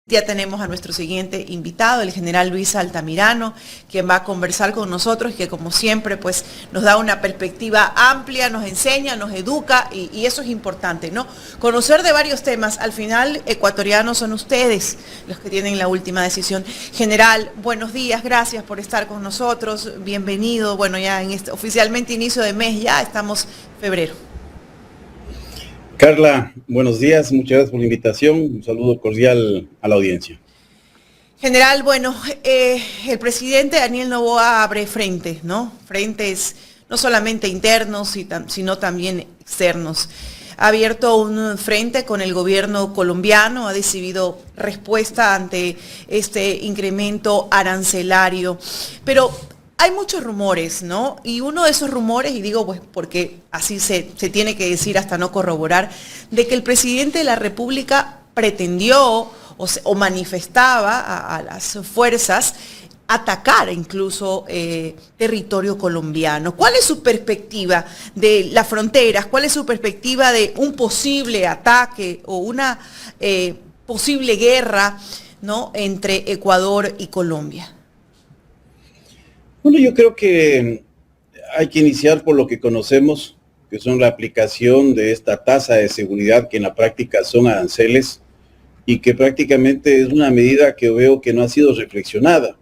Ya tenemos a nuestro siguiente invitado, el general Luis Altamirano, quien va a conversar con nosotros y que como siempre pues nos da una perspectiva amplia, nos enseña, nos educa y eso es importante, ¿no? Conocer de varios temas. Al final, ecuatorianos son ustedes los que tienen la última decisión. General, buenos días, gracias por estar con nosotros, bienvenido. Bueno, ya en oficialmente inicio de mes, ya estamos en febrero. Carla, buenos días, muchas gracias por la invitación, un saludo cordial a la audiencia. General, bueno, el presidente Daniel Noboa abre frentes, ¿no? Frentes no solamente internos, sino también externos. Ha abierto un frente con el gobierno colombiano, ha decidido respuesta ante este incremento arancelario, pero hay muchos rumores, ¿no? Y uno de esos rumores, y digo pues porque así se tiene que decir hasta no corroborar, de que el presidente de la República pretendió o manifestaba a las fuerzas atacar incluso territorio colombiano. ¿Cuál es su perspectiva de las fronteras? ¿Cuál es su perspectiva de un posible ataque o una posible guerra, ¿no?, entre Ecuador y Colombia? Bueno, yo creo que hay que iniciar por lo que conocemos, que son la aplicación de esta tasa de seguridad, que en la práctica son aranceles, y que prácticamente es una medida que veo que no ha sido reflexionada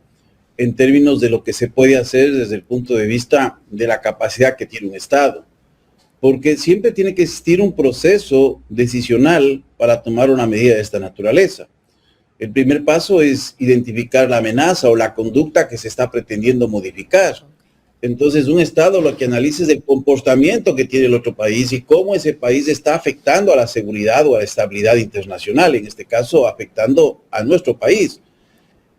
en términos de lo que se puede hacer desde el punto de vista de la capacidad que tiene un Estado. Porque siempre tiene que existir un proceso decisional para tomar una medida de esta naturaleza. El primer paso es identificar la amenaza o la conducta que se está pretendiendo modificar. Entonces, un Estado lo que analiza es el comportamiento que tiene el otro país y cómo ese país está afectando a la seguridad o a la estabilidad internacional, en este caso afectando a nuestro país.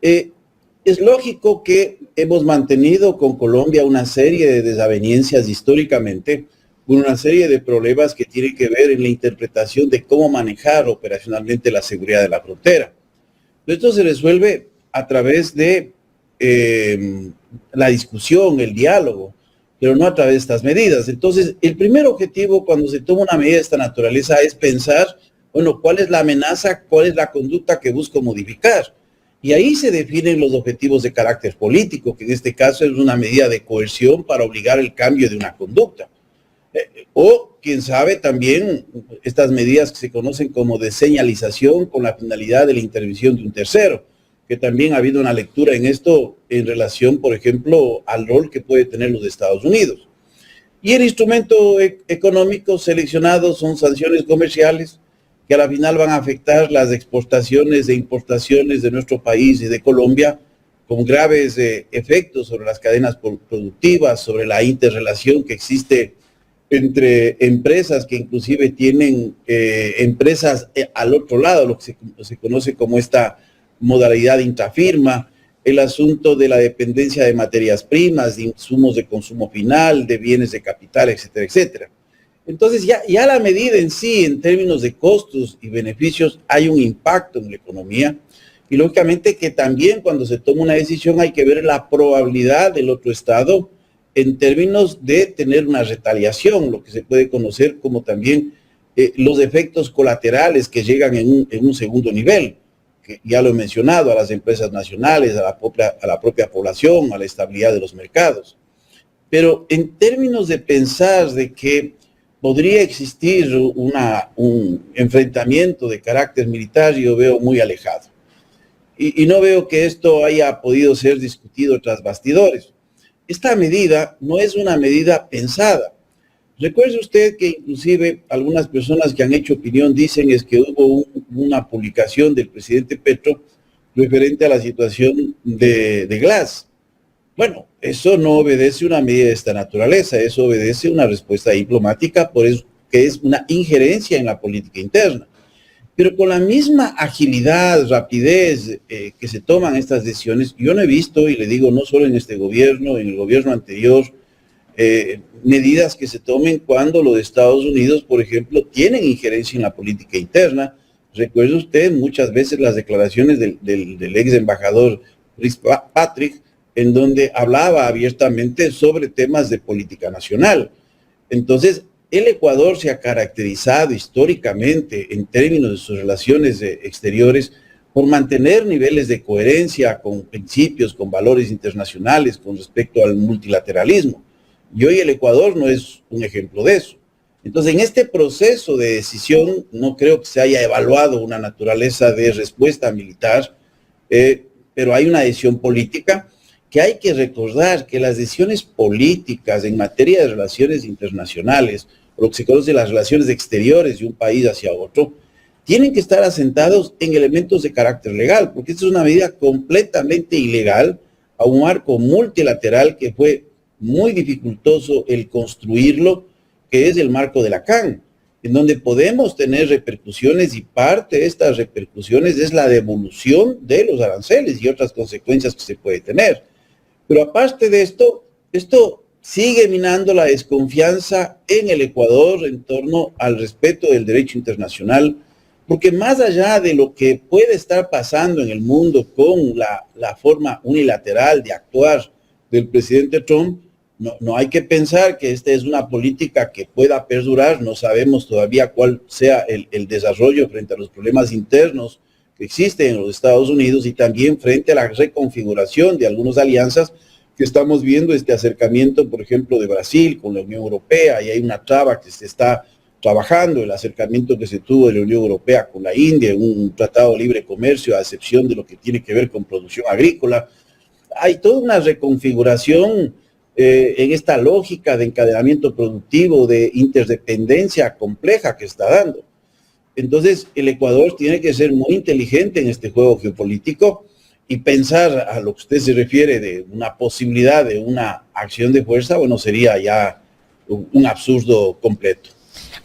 Es lógico que hemos mantenido con Colombia una serie de desavenencias históricamente, una serie de problemas que tienen que ver en la interpretación de cómo manejar operacionalmente la seguridad de la frontera. Esto se resuelve a través de la discusión, el diálogo, pero no a través de estas medidas. Entonces, el primer objetivo cuando se toma una medida de esta naturaleza es pensar, bueno, ¿cuál es la amenaza? ¿Cuál es la conducta que busco modificar? Y ahí se definen los objetivos de carácter político, que en este caso es una medida de coerción para obligar el cambio de una conducta. O, quién sabe, también estas medidas que se conocen como de señalización con la finalidad de la intervención de un tercero, que también ha habido una lectura en esto en relación, por ejemplo, al rol que puede tener los Estados Unidos. Y el instrumento económico seleccionado son sanciones comerciales que a la final van a afectar las exportaciones e importaciones de nuestro país y de Colombia, con graves efectos sobre las cadenas productivas, sobre la interrelación que existe entre empresas que inclusive tienen empresas al otro lado, lo que se conoce como esta modalidad intrafirma, el asunto de la dependencia de materias primas, de insumos de consumo final, de bienes de capital, etcétera, etcétera. Entonces ya la medida en sí, en términos de costos y beneficios, hay un impacto en la economía. Y lógicamente que también cuando se toma una decisión hay que ver la probabilidad del otro Estado en términos de tener una retaliación, lo que se puede conocer como también los efectos colaterales que llegan en un segundo nivel, que ya lo he mencionado, a las empresas nacionales, a la propia población, a la estabilidad de los mercados. Pero en términos de pensar de que podría existir un enfrentamiento de carácter militar, yo veo muy alejado. Y no veo que esto haya podido ser discutido tras bastidores. Esta medida no es una medida pensada. Recuerde usted que inclusive algunas personas que han hecho opinión dicen es que hubo una publicación del presidente Petro referente a la situación de Glass. Bueno, eso no obedece una medida de esta naturaleza, eso obedece una respuesta diplomática, por eso que es una injerencia en la política interna. Pero con la misma agilidad, rapidez que se toman estas decisiones, yo no he visto, y le digo no solo en este gobierno, en el gobierno anterior, medidas que se tomen cuando los Estados Unidos, por ejemplo, tienen injerencia en la política interna. Recuerde usted muchas veces las declaraciones del ex embajador Patrick, en donde hablaba abiertamente sobre temas de política nacional. Entonces, el Ecuador se ha caracterizado históricamente en términos de sus relaciones exteriores por mantener niveles de coherencia con principios, con valores internacionales, con respecto al multilateralismo. Y hoy el Ecuador no es un ejemplo de eso. Entonces, en este proceso de decisión, no creo que se haya evaluado una naturaleza de respuesta militar, pero hay una decisión política que hay que recordar que las decisiones políticas en materia de relaciones internacionales, o lo que se conoce las relaciones exteriores de un país hacia otro, tienen que estar asentados en elementos de carácter legal, porque esta es una medida completamente ilegal a un marco multilateral que fue muy dificultoso el construirlo, que es el marco de la CAN, en donde podemos tener repercusiones y parte de estas repercusiones es la devolución de los aranceles y otras consecuencias que se puede tener. Pero aparte de esto sigue minando la desconfianza en el Ecuador en torno al respeto del derecho internacional, porque más allá de lo que puede estar pasando en el mundo con la forma unilateral de actuar del presidente Trump, no hay que pensar que esta es una política que pueda perdurar. No sabemos todavía cuál sea el desarrollo frente a los problemas internos que existen en los Estados Unidos y también frente a la reconfiguración de algunas alianzas que estamos viendo, este acercamiento, por ejemplo, de Brasil con la Unión Europea, y hay una traba que se está trabajando, el acercamiento que se tuvo de la Unión Europea con la India, un tratado de libre comercio, a excepción de lo que tiene que ver con producción agrícola. Hay toda una reconfiguración en esta lógica de encadenamiento productivo, de interdependencia compleja que está dando. Entonces, el Ecuador tiene que ser muy inteligente en este juego geopolítico y pensar a lo que usted se refiere de una posibilidad de una acción de fuerza, bueno, sería ya un absurdo completo.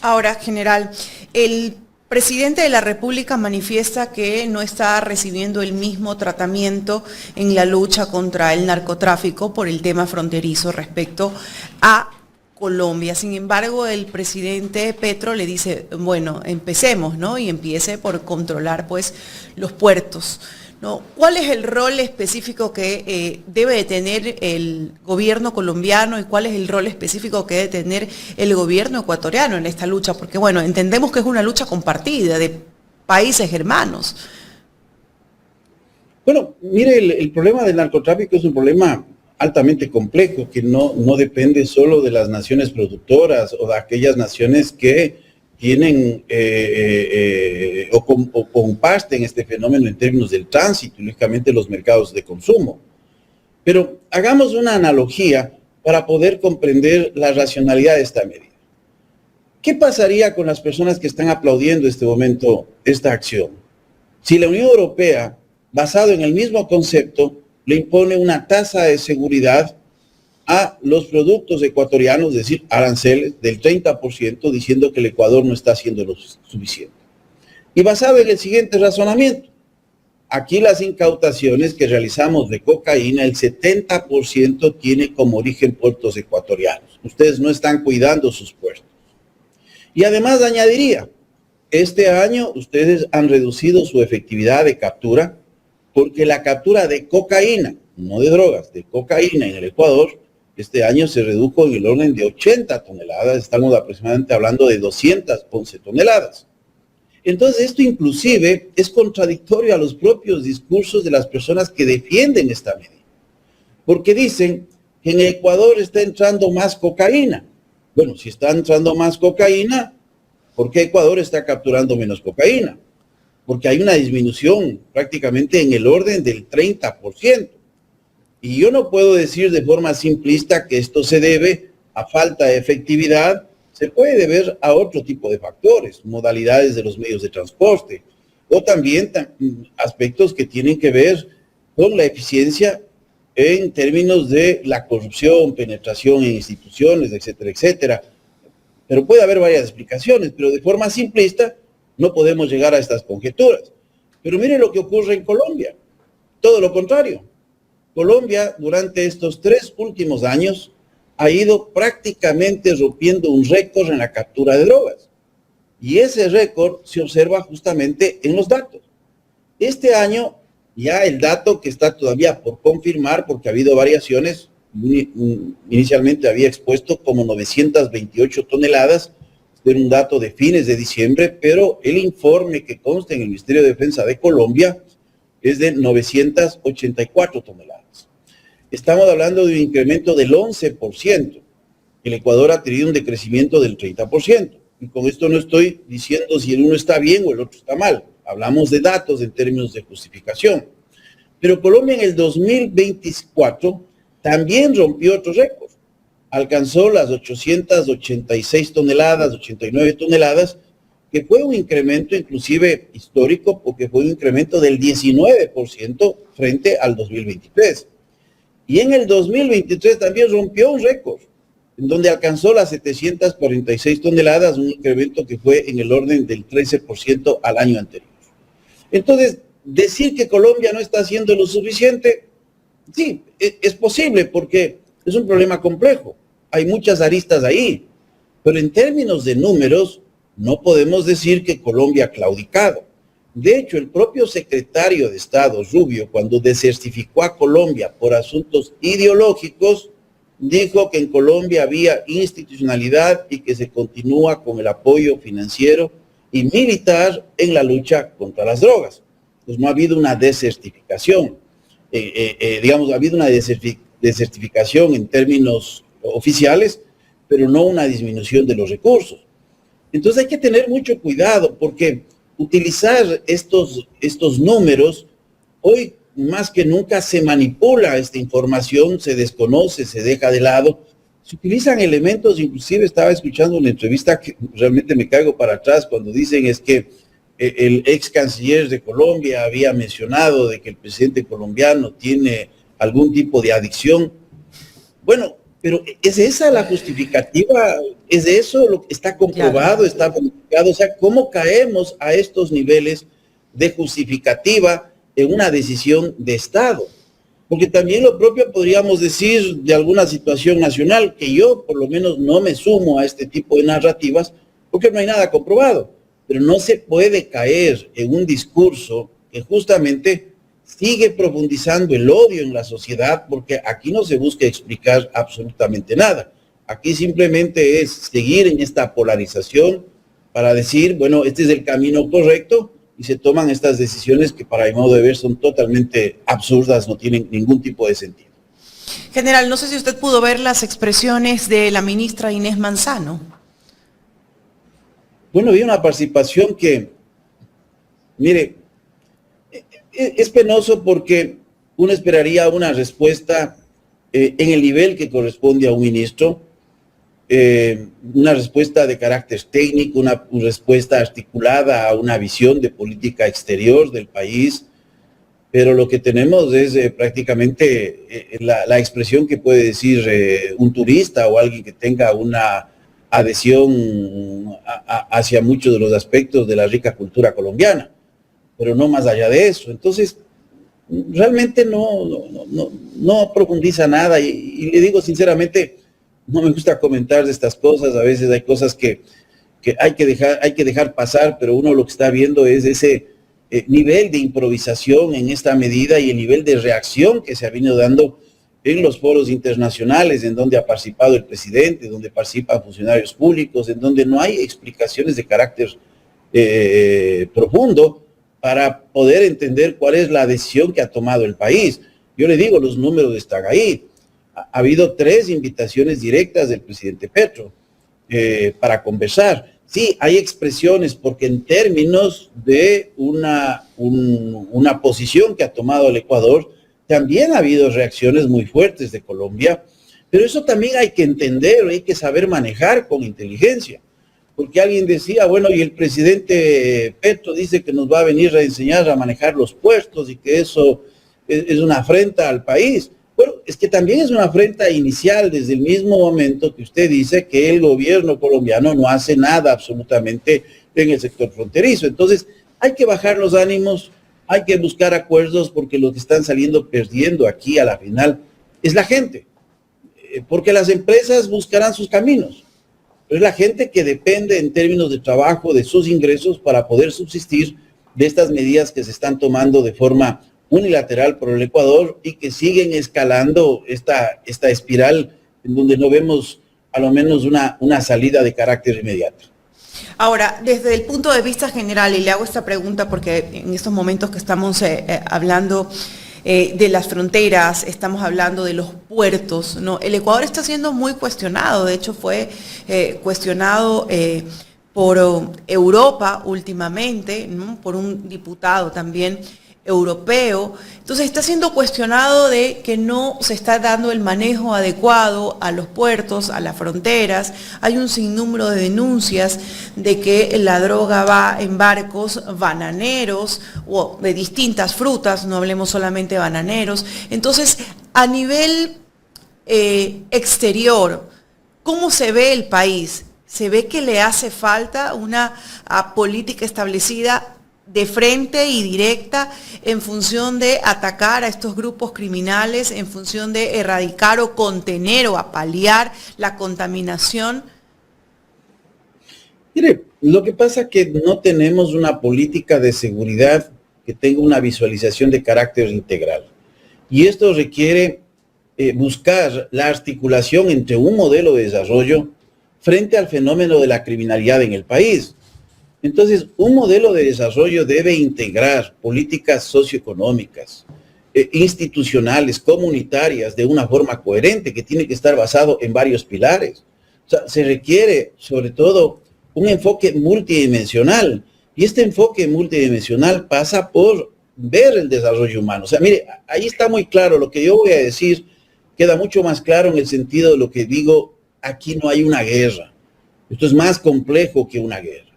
Ahora, general, el presidente de la República manifiesta que no está recibiendo el mismo tratamiento en la lucha contra el narcotráfico por el tema fronterizo respecto a Colombia. Sin embargo, el presidente Petro le dice, bueno, empecemos, ¿no? Y empiece por controlar, pues, los puertos, ¿no? ¿Cuál es el rol específico que debe de tener el gobierno colombiano y cuál es el rol específico que debe tener el gobierno ecuatoriano en esta lucha? Porque, bueno, entendemos que es una lucha compartida de países hermanos. Bueno, mire, el problema del narcotráfico es un problema altamente complejo que no depende solo de las naciones productoras o de aquellas naciones que tienen o comparten este fenómeno en términos del tránsito y lógicamente los mercados de consumo. Pero hagamos una analogía para poder comprender la racionalidad de esta medida. ¿Qué pasaría con las personas que están aplaudiendo en este momento esta acción? Si la Unión Europea, basado en el mismo concepto, le impone una tasa de seguridad a los productos ecuatorianos, es decir, aranceles del 30%, diciendo que el Ecuador no está haciendo lo suficiente. Y basado en el siguiente razonamiento, aquí las incautaciones que realizamos de cocaína, el 70% tiene como origen puertos ecuatorianos. Ustedes no están cuidando sus puertos. Y además añadiría, este año ustedes han reducido su efectividad de captura porque la captura de cocaína, no de drogas, de cocaína en el Ecuador, este año se redujo en el orden de 80 toneladas, estamos aproximadamente hablando de 211 toneladas. Entonces esto inclusive es contradictorio a los propios discursos de las personas que defienden esta medida, porque dicen que en Ecuador está entrando más cocaína. Bueno, si está entrando más cocaína, ¿por qué Ecuador está capturando menos cocaína? Porque hay una disminución prácticamente en el orden del 30%. Y yo no puedo decir de forma simplista que esto se debe a falta de efectividad, se puede deber a otro tipo de factores, modalidades de los medios de transporte, o también aspectos que tienen que ver con la eficiencia en términos de la corrupción, penetración en instituciones, etcétera, etcétera. Pero puede haber varias explicaciones, pero de forma simplista no podemos llegar a estas conjeturas. Pero mire lo que ocurre en Colombia, todo lo contrario. Colombia, durante estos 3 últimos años, ha ido prácticamente rompiendo un récord en la captura de drogas. Y ese récord se observa justamente en los datos. Este año, ya el dato que está todavía por confirmar, porque ha habido variaciones, inicialmente había expuesto como 928 toneladas, era un dato de fines de diciembre, pero el informe que consta en el Ministerio de Defensa de Colombia es de 984 toneladas. Estamos hablando de un incremento del 11%. El Ecuador ha tenido un decrecimiento del 30%. Y con esto no estoy diciendo si el uno está bien o el otro está mal. Hablamos de datos en términos de justificación. Pero Colombia en el 2024 también rompió otro récord. Alcanzó las 886 toneladas, 89 toneladas, que fue un incremento inclusive histórico, porque fue un incremento del 19% frente al 2023. Y en el 2023 también rompió un récord, en donde alcanzó las 746 toneladas, un incremento que fue en el orden del 13% al año anterior. Entonces, decir que Colombia no está haciendo lo suficiente, sí, es posible, porque es un problema complejo. Hay muchas aristas ahí, pero en términos de números, no podemos decir que Colombia ha claudicado. De hecho, el propio secretario de Estado, Rubio, cuando desertificó a Colombia por asuntos ideológicos, dijo que en Colombia había institucionalidad y que se continúa con el apoyo financiero y militar en la lucha contra las drogas. Pues no ha habido una desertificación. Ha habido una desertificación en términos oficiales, pero no una disminución de los recursos. Entonces hay que tener mucho cuidado, porque utilizar estos números, hoy más que nunca se manipula esta información, se desconoce, se deja de lado, se utilizan elementos. Inclusive estaba escuchando una entrevista que realmente me caigo para atrás cuando dicen es que el ex canciller de Colombia había mencionado de que el presidente colombiano tiene algún tipo de adicción. Bueno, pero ¿es esa la justificativa? ¿Es eso lo que está comprobado, está verificado? O sea, ¿cómo caemos a estos niveles de justificativa en una decisión de Estado? Porque también lo propio podríamos decir de alguna situación nacional, que yo por lo menos no me sumo a este tipo de narrativas, porque no hay nada comprobado. Pero no se puede caer en un discurso que justamente sigue profundizando el odio en la sociedad, porque aquí no se busca explicar absolutamente nada. Aquí simplemente es seguir en esta polarización para decir, bueno, este es el camino correcto, y se toman estas decisiones que para mi modo de ver son totalmente absurdas, no tienen ningún tipo de sentido. General, no sé si usted pudo ver las expresiones de la ministra Inés Manzano. Bueno, vi una participación que, mire, es penoso porque uno esperaría una respuesta en el nivel que corresponde a un ministro, una respuesta de carácter técnico, una respuesta articulada a una visión de política exterior del país, pero lo que tenemos es prácticamente la expresión que puede decir un turista o alguien que tenga una adhesión hacia muchos de los aspectos de la rica cultura colombiana, pero no más allá de eso. Entonces, realmente no profundiza nada, y le digo sinceramente, no me gusta comentar de estas cosas. A veces hay cosas que hay que dejar pasar, pero uno lo que está viendo es ese nivel de improvisación en esta medida y el nivel de reacción que se ha venido dando en los foros internacionales, en donde ha participado el presidente, donde participan funcionarios públicos, en donde no hay explicaciones de carácter profundo para poder entender cuál es la decisión que ha tomado el país. Yo le digo, los números están ahí. Ha habido 3 invitaciones directas del presidente Petro para conversar. Sí, hay expresiones, porque en términos de una posición que ha tomado el Ecuador, también ha habido reacciones muy fuertes de Colombia, pero eso también hay que entender, hay que saber manejar con inteligencia. Porque alguien decía, bueno, y el presidente Petro dice que nos va a venir a enseñar a manejar los puertos y que eso es una afrenta al país. Bueno, es que también es una afrenta inicial desde el mismo momento que usted dice que el gobierno colombiano no hace nada absolutamente en el sector fronterizo. Entonces, hay que bajar los ánimos, hay que buscar acuerdos, porque los que están saliendo perdiendo aquí a la final es la gente. Porque las empresas buscarán sus caminos, pero es la gente que depende en términos de trabajo de sus ingresos para poder subsistir de estas medidas que se están tomando de forma unilateral por el Ecuador y que siguen escalando esta espiral en donde no vemos a lo menos una salida de carácter inmediato. Ahora, desde el punto de vista general, y le hago esta pregunta porque en estos momentos que estamos hablando de las fronteras, estamos hablando de los puertos, ¿no? El Ecuador está siendo muy cuestionado, de hecho fue cuestionado por Europa últimamente, ¿no? Por un diputado también europeo. Entonces está siendo cuestionado de que no se está dando el manejo adecuado a los puertos, a las fronteras. Hay un sinnúmero de denuncias de que la droga va en barcos bananeros o de distintas frutas, no hablemos solamente de bananeros. Entonces, a nivel exterior, ¿cómo se ve el país? ¿Se ve que le hace falta una política establecida de frente y directa en función de atacar a estos grupos criminales, en función de erradicar o contener o paliar la contaminación? Mire, lo que pasa es que no tenemos una política de seguridad que tenga una visualización de carácter integral. Y esto requiere buscar la articulación entre un modelo de desarrollo frente al fenómeno de la criminalidad en el país. Entonces, un modelo de desarrollo debe integrar políticas socioeconómicas, institucionales, comunitarias, de una forma coherente, que tiene que estar basado en varios pilares. O sea, se requiere, sobre todo, un enfoque multidimensional. Y este enfoque multidimensional pasa por ver el desarrollo humano. O sea, mire, ahí está muy claro. Lo que yo voy a decir queda mucho más claro en el sentido de lo que digo, aquí no hay una guerra. Esto es más complejo que una guerra.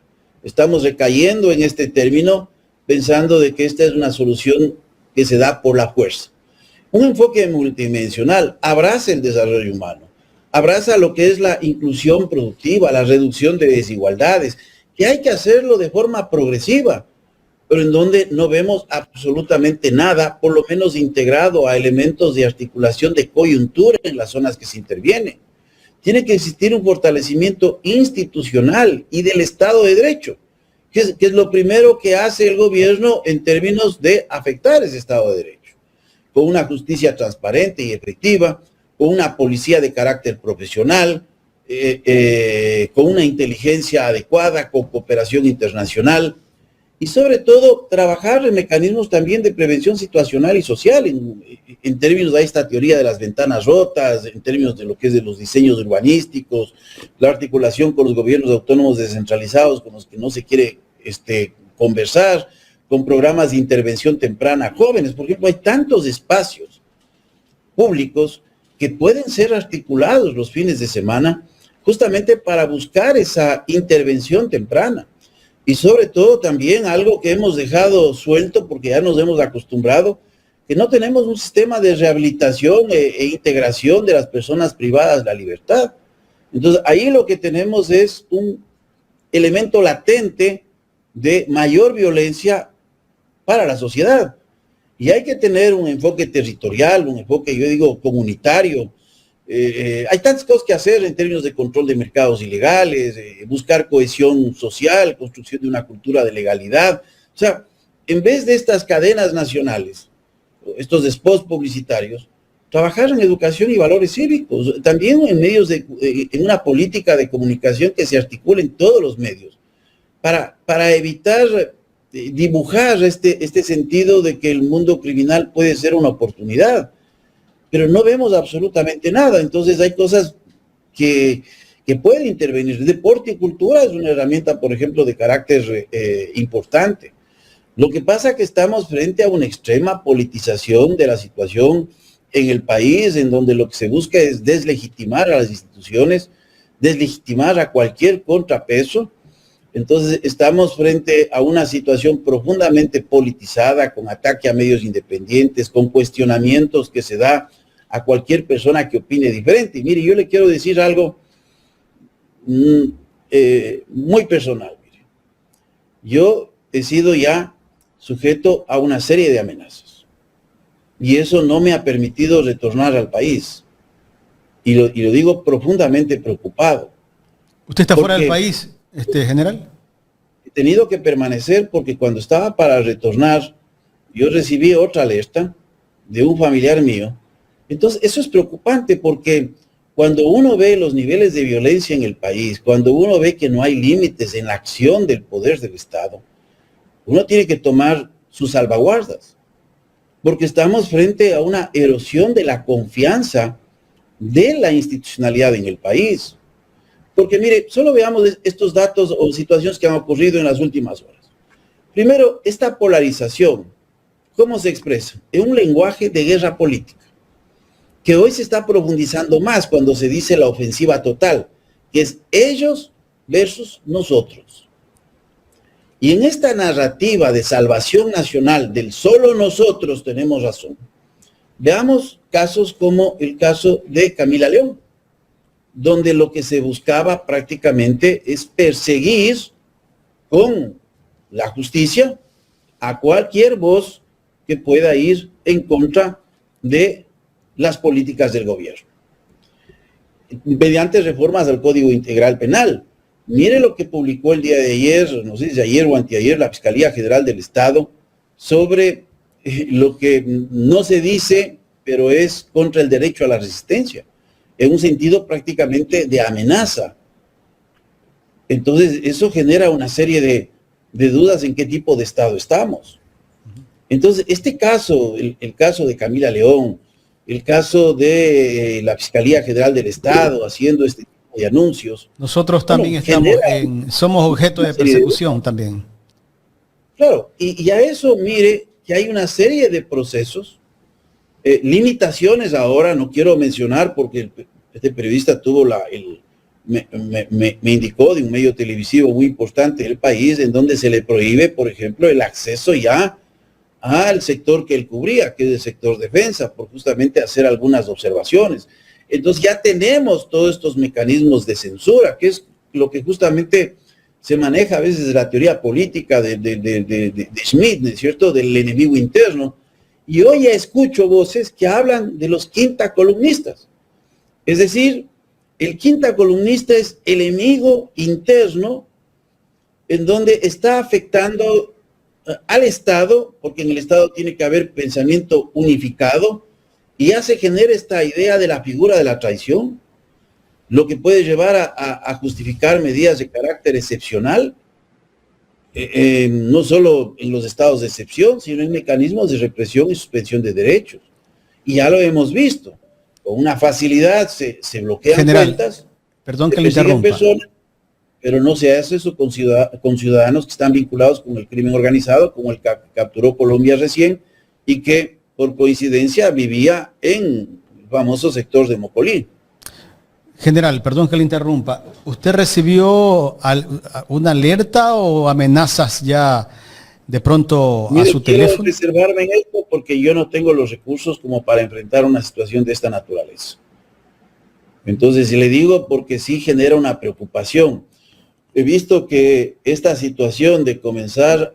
Estamos recayendo en este término pensando de que esta es una solución que se da por la fuerza. Un enfoque multidimensional abraza el desarrollo humano, abraza lo que es la inclusión productiva, la reducción de desigualdades, que hay que hacerlo de forma progresiva, pero en donde no vemos absolutamente nada, por lo menos integrado a elementos de articulación de coyuntura en las zonas que se intervienen. Tiene que existir un fortalecimiento institucional y del Estado de Derecho, que es lo primero que hace el gobierno en términos de afectar ese Estado de Derecho, con una justicia transparente y efectiva, con una policía de carácter profesional, con una inteligencia adecuada, con cooperación internacional, y sobre todo trabajar en mecanismos también de prevención situacional y social, en términos de esta teoría de las ventanas rotas, en términos de lo que es de los diseños urbanísticos, la articulación con los gobiernos autónomos descentralizados con los que no se quiere conversar, con programas de intervención temprana a jóvenes. Por ejemplo, hay tantos espacios públicos que pueden ser articulados los fines de semana justamente para buscar esa intervención temprana. Y sobre todo también algo que hemos dejado suelto porque ya nos hemos acostumbrado, que no tenemos un sistema de rehabilitación e integración de las personas privadas de la libertad. Entonces ahí lo que tenemos es un elemento latente de mayor violencia para la sociedad. Y hay que tener un enfoque territorial, un enfoque, yo digo, comunitario. Hay tantas cosas que hacer en términos de control de mercados ilegales, buscar cohesión social, construcción de una cultura de legalidad. O sea, en vez de estas cadenas nacionales, estos spots publicitarios, trabajar en educación y valores cívicos, también en medios en una política de comunicación que se articule en todos los medios, para evitar dibujar este sentido de que el mundo criminal puede ser una oportunidad. Pero no vemos absolutamente nada. Entonces hay cosas que pueden intervenir. Deporte y cultura es una herramienta, por ejemplo, de carácter importante. Lo que pasa es que estamos frente a una extrema politización de la situación en el país, en donde lo que se busca es deslegitimar a las instituciones, deslegitimar a cualquier contrapeso. Entonces estamos frente a una situación profundamente politizada, con ataque a medios independientes, con cuestionamientos que se da a cualquier persona que opine diferente. Y mire, yo le quiero decir algo muy personal. Mire. Yo he sido ya sujeto a una serie de amenazas y eso no me ha permitido retornar al país. Y lo digo profundamente preocupado. ¿Usted está fuera del país, general? He tenido que permanecer porque cuando estaba para retornar, yo recibí otra alerta de un familiar mío. Entonces, eso es preocupante porque cuando uno ve los niveles de violencia en el país, cuando uno ve que no hay límites en la acción del poder del Estado, uno tiene que tomar sus salvaguardas, porque estamos frente a una erosión de la confianza de la institucionalidad en el país. Porque mire, solo veamos estos datos o situaciones que han ocurrido en las últimas horas. Primero, esta polarización, ¿cómo se expresa? En un lenguaje de guerra política, que hoy se está profundizando más cuando se dice la ofensiva total, que es ellos versus nosotros. Y en esta narrativa de salvación nacional del solo nosotros tenemos razón, veamos casos como el caso de Camila León, donde lo que se buscaba prácticamente es perseguir con la justicia a cualquier voz que pueda ir en contra de las políticas del gobierno, mediante reformas al Código Integral Penal. Mire lo que publicó el día de ayer, no sé si ayer o anteayer, la Fiscalía General del Estado, sobre lo que no se dice, pero es contra el derecho a la resistencia, en un sentido prácticamente de amenaza. Entonces, eso genera una serie de dudas en qué tipo de Estado estamos. Entonces, este caso, el caso de Camila León, el caso de la Fiscalía General del Estado haciendo este tipo de anuncios. Nosotros también somos objeto de persecución también. Claro, y a eso mire que hay una serie de procesos, limitaciones ahora, no quiero mencionar porque este periodista tuvo me indicó de un medio televisivo muy importante del país, en donde se le prohíbe, por ejemplo, el acceso ya al sector que él cubría, que es el sector defensa, por justamente hacer algunas observaciones. Entonces ya tenemos todos estos mecanismos de censura, que es lo que justamente se maneja a veces de la teoría política de Schmitt, ¿no es cierto?, del enemigo interno. Y hoy ya escucho voces que hablan de los quinta columnistas. Es decir, el quinta columnista es el enemigo interno en donde está afectando al Estado, porque en el Estado tiene que haber pensamiento unificado, y ya se genera esta idea de la figura de la traición, lo que puede llevar a justificar medidas de carácter excepcional, no solo en los estados de excepción, sino en mecanismos de represión y suspensión de derechos. Y ya lo hemos visto, con una facilidad se bloquean cuentas, perdón que le interrumpa, personas, pero no se hace eso con ciudadanos que están vinculados con el crimen organizado, como el que capturó Colombia recién, y que por coincidencia vivía en el famoso sector de Mopolí. General, perdón que le interrumpa. ¿Usted recibió una alerta o amenazas ya de pronto a su teléfono? Quiero reservarme en esto porque yo no tengo los recursos como para enfrentar una situación de esta naturaleza. Entonces, le digo porque sí genera una preocupación. He visto que esta situación de comenzar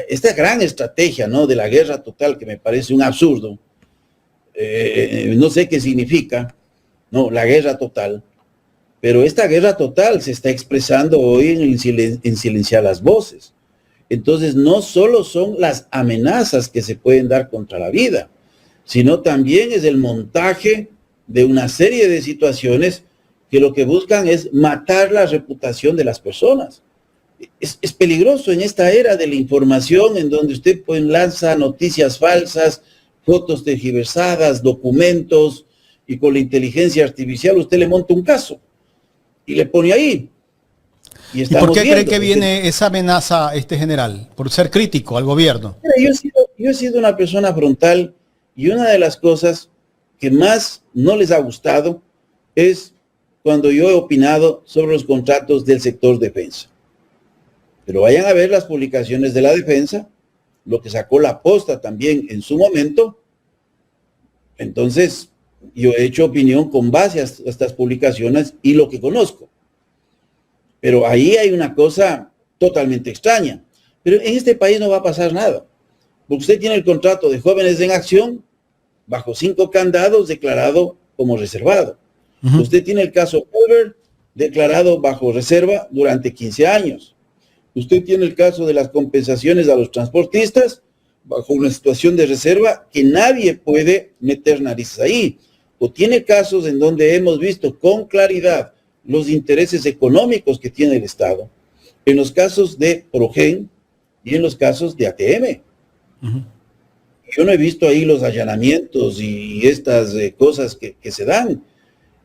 esta gran estrategia, ¿no?, de la guerra total, que me parece un absurdo, no sé qué significa, no, la guerra total, pero esta guerra total se está expresando hoy en silenciar las voces. Entonces, no solo son las amenazas que se pueden dar contra la vida, sino también es el montaje de una serie de situaciones que lo que buscan es matar la reputación de las personas. Es peligroso en esta era de la información, en donde usted lanza noticias falsas, fotos tergiversadas, documentos, y con la inteligencia artificial usted le monta un caso y le pone ahí. ¿Y por qué cree que viene esa amenaza, general? ¿Por ser crítico al gobierno? Yo he sido una persona frontal, y una de las cosas que más no les ha gustado es cuando yo he opinado sobre los contratos del sector defensa. Pero vayan a ver las publicaciones de la defensa, lo que sacó la Posta también en su momento. Entonces, yo he hecho opinión con base a estas publicaciones y lo que conozco. Pero ahí hay una cosa totalmente extraña. Pero en este país no va a pasar nada. Porque usted tiene el contrato de Jóvenes en Acción, bajo 5 candados, declarado como reservado. Uh-huh. Usted tiene el caso Colbert, declarado bajo reserva durante 15 años. Usted tiene el caso de las compensaciones a los transportistas, bajo una situación de reserva que nadie puede meter narices ahí. o tiene casos en donde hemos visto con claridad los intereses económicos que tiene el Estado, en los casos de Progen y en los casos de ATM. Yo no he visto ahí los allanamientos y estas cosas que se dan.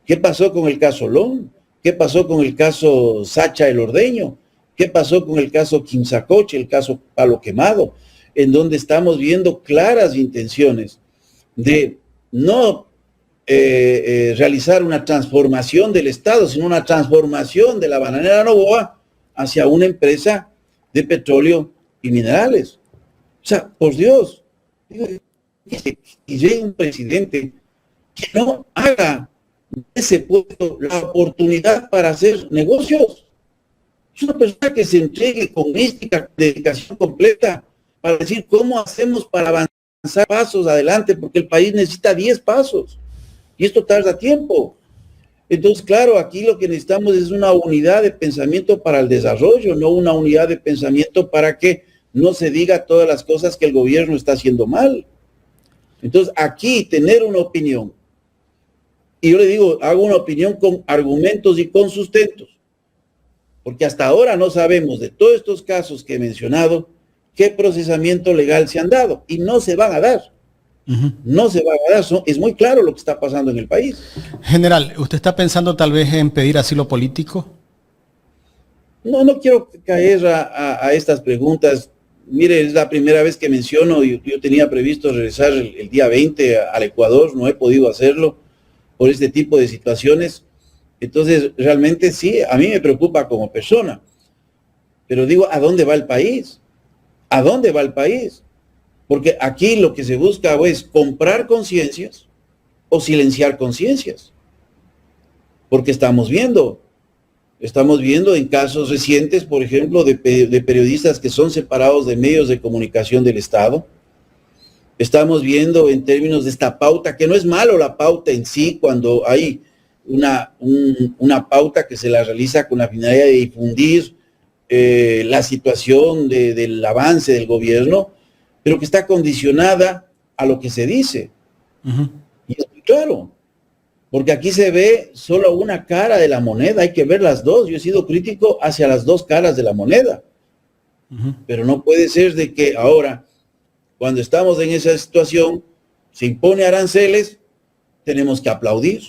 ¿Qué pasó con el caso Long? ¿Qué pasó con el caso Sacha el Ordeño? ¿Qué pasó con el caso Quimsacoche, el caso Palo Quemado? En donde estamos viendo claras intenciones de no realizar una transformación del Estado, sino una transformación de la Bananera Noboa hacia una empresa de petróleo y minerales. O sea, por Dios, que llegue un presidente que no haga de ese puesto la oportunidad para hacer negocios. Es una persona que se entregue con mística, dedicación completa, para decir cómo hacemos para avanzar pasos adelante, porque el país necesita 10 pasos, y esto tarda tiempo. Entonces, claro, aquí lo que necesitamos es una unidad de pensamiento para el desarrollo, no una unidad de pensamiento para que no se diga todas las cosas que el gobierno está haciendo mal. Entonces, aquí tener una opinión, y yo le digo, hago una opinión con argumentos y con sustentos, porque hasta ahora no sabemos de todos estos casos que he mencionado, qué procesamiento legal se han dado, y no se van a dar. No se va a dar, es muy claro lo que está pasando en el país. General, ¿usted está pensando tal vez en pedir asilo político? No quiero caer a estas preguntas. Mire, es la primera vez que menciono, yo tenía previsto regresar el día 20 al Ecuador, no he podido hacerlo por este tipo de situaciones. Entonces, realmente sí, a mí me preocupa como persona. Pero digo, ¿a dónde va el país? ¿A dónde va el país? Porque aquí lo que se busca es comprar conciencias o silenciar conciencias. Porque estamos viendo en casos recientes, por ejemplo, de periodistas que son separados de medios de comunicación del Estado. Estamos viendo en términos de esta pauta, que no es malo la pauta en sí, cuando hay una pauta que se la realiza con la finalidad de difundir la situación del avance del gobierno, pero que está condicionada a lo que se dice. Y es muy claro, porque aquí se ve solo una cara de la moneda, hay que ver las dos. Yo he sido crítico hacia las dos caras de la moneda, pero no puede ser de que ahora, cuando estamos en esa situación, se impone aranceles, tenemos que aplaudir.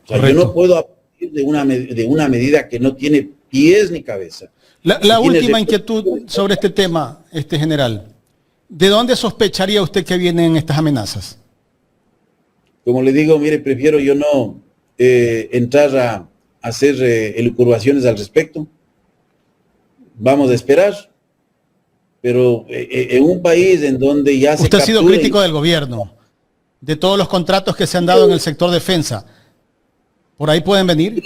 O sea, yo no puedo aplaudir de una medida que no tiene pies ni cabeza. La última inquietud sobre este tema, general. ¿De dónde sospecharía usted que vienen estas amenazas? Como le digo, mire, prefiero yo no entrar a hacer elucubraciones al respecto. Vamos a esperar. Pero en un país en donde ya se Usted ha sido crítico del gobierno, de todos los contratos que se han dado en el sector defensa. ¿Por ahí pueden venir?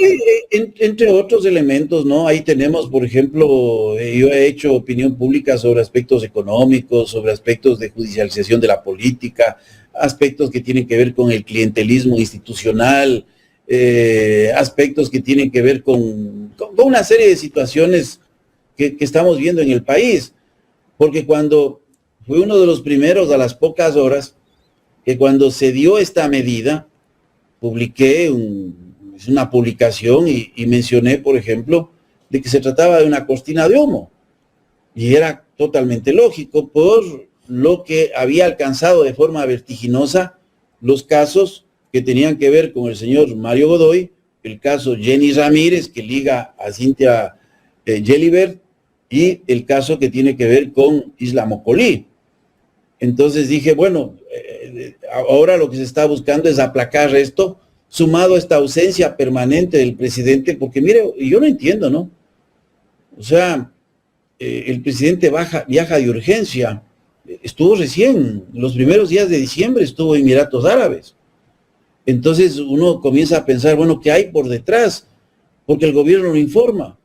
Entre otros elementos, ¿no? Ahí tenemos, por ejemplo, yo he hecho opinión pública sobre aspectos económicos, sobre aspectos de judicialización de la política, aspectos que tienen que ver con el clientelismo institucional, aspectos que tienen que ver con una serie de situaciones que estamos viendo en el país. Porque cuando fue uno de los primeros, a las pocas horas, que cuando se dio esta medida, publiqué una publicación y mencioné, por ejemplo, de que se trataba de una cortina de humo. Y era totalmente lógico por lo que había alcanzado de forma vertiginosa los casos que tenían que ver con el señor Mario Godoy, el caso Jenny Ramírez, que liga a Cintia Gelibert, y el caso que tiene que ver con Isla Mocolí. Entonces dije, bueno, ahora lo que se está buscando es aplacar esto, sumado a esta ausencia permanente del presidente, porque mire, yo no entiendo, ¿no? O sea, el presidente viaja de urgencia, estuvo recién, los primeros días de diciembre estuvo en Emiratos Árabes. Entonces uno comienza a pensar, bueno, ¿qué hay por detrás? Porque el gobierno no informa.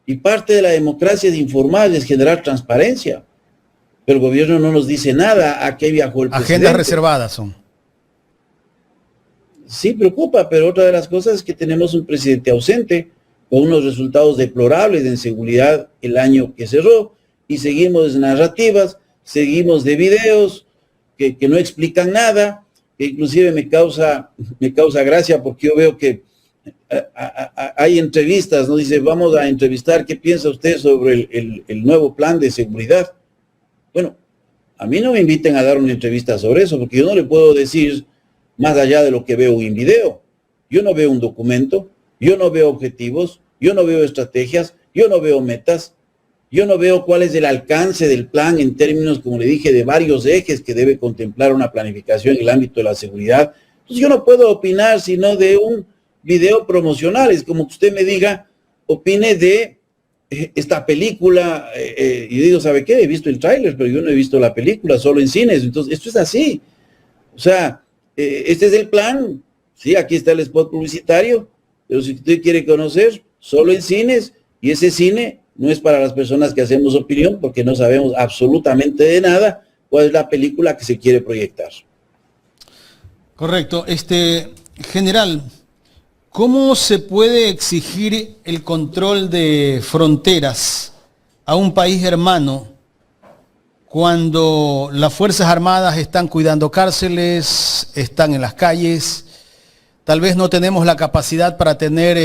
Y parte de la democracia es informar, es generar transparencia. Pero el gobierno no nos dice nada a qué viajó el presidente. Agendas reservadas son. Sí, preocupa, pero otra de las cosas es que tenemos un presidente ausente, con unos resultados deplorables en seguridad el año que cerró, y seguimos de narrativas, seguimos de videos que no explican nada, que inclusive me causa gracia porque yo veo que hay entrevistas, ¿no? Dice, vamos a entrevistar, ¿qué piensa usted sobre el nuevo plan de seguridad? Bueno, a mí no me inviten a dar una entrevista sobre eso, porque yo no le puedo decir más allá de lo que veo en video. Yo no veo un documento, yo no veo objetivos, yo no veo estrategias, yo no veo metas, yo no veo cuál es el alcance del plan en términos, como le dije, de varios ejes que debe contemplar una planificación en el ámbito de la seguridad. Entonces yo no puedo opinar sino de un video promocional. Es como que usted me diga, opine de esta película, y digo, ¿sabe qué? He visto el tráiler, pero yo no he visto la película, solo en cines. Entonces, esto es así. O sea, este es el plan. Sí, aquí está el spot publicitario, pero si usted quiere conocer, solo en cines, y ese cine no es para las personas que hacemos opinión, porque no sabemos absolutamente de nada cuál es la película que se quiere proyectar. Correcto. General, ¿cómo se puede exigir el control de fronteras a un país hermano cuando las Fuerzas Armadas están cuidando cárceles, están en las calles? Tal vez no tenemos la capacidad para tener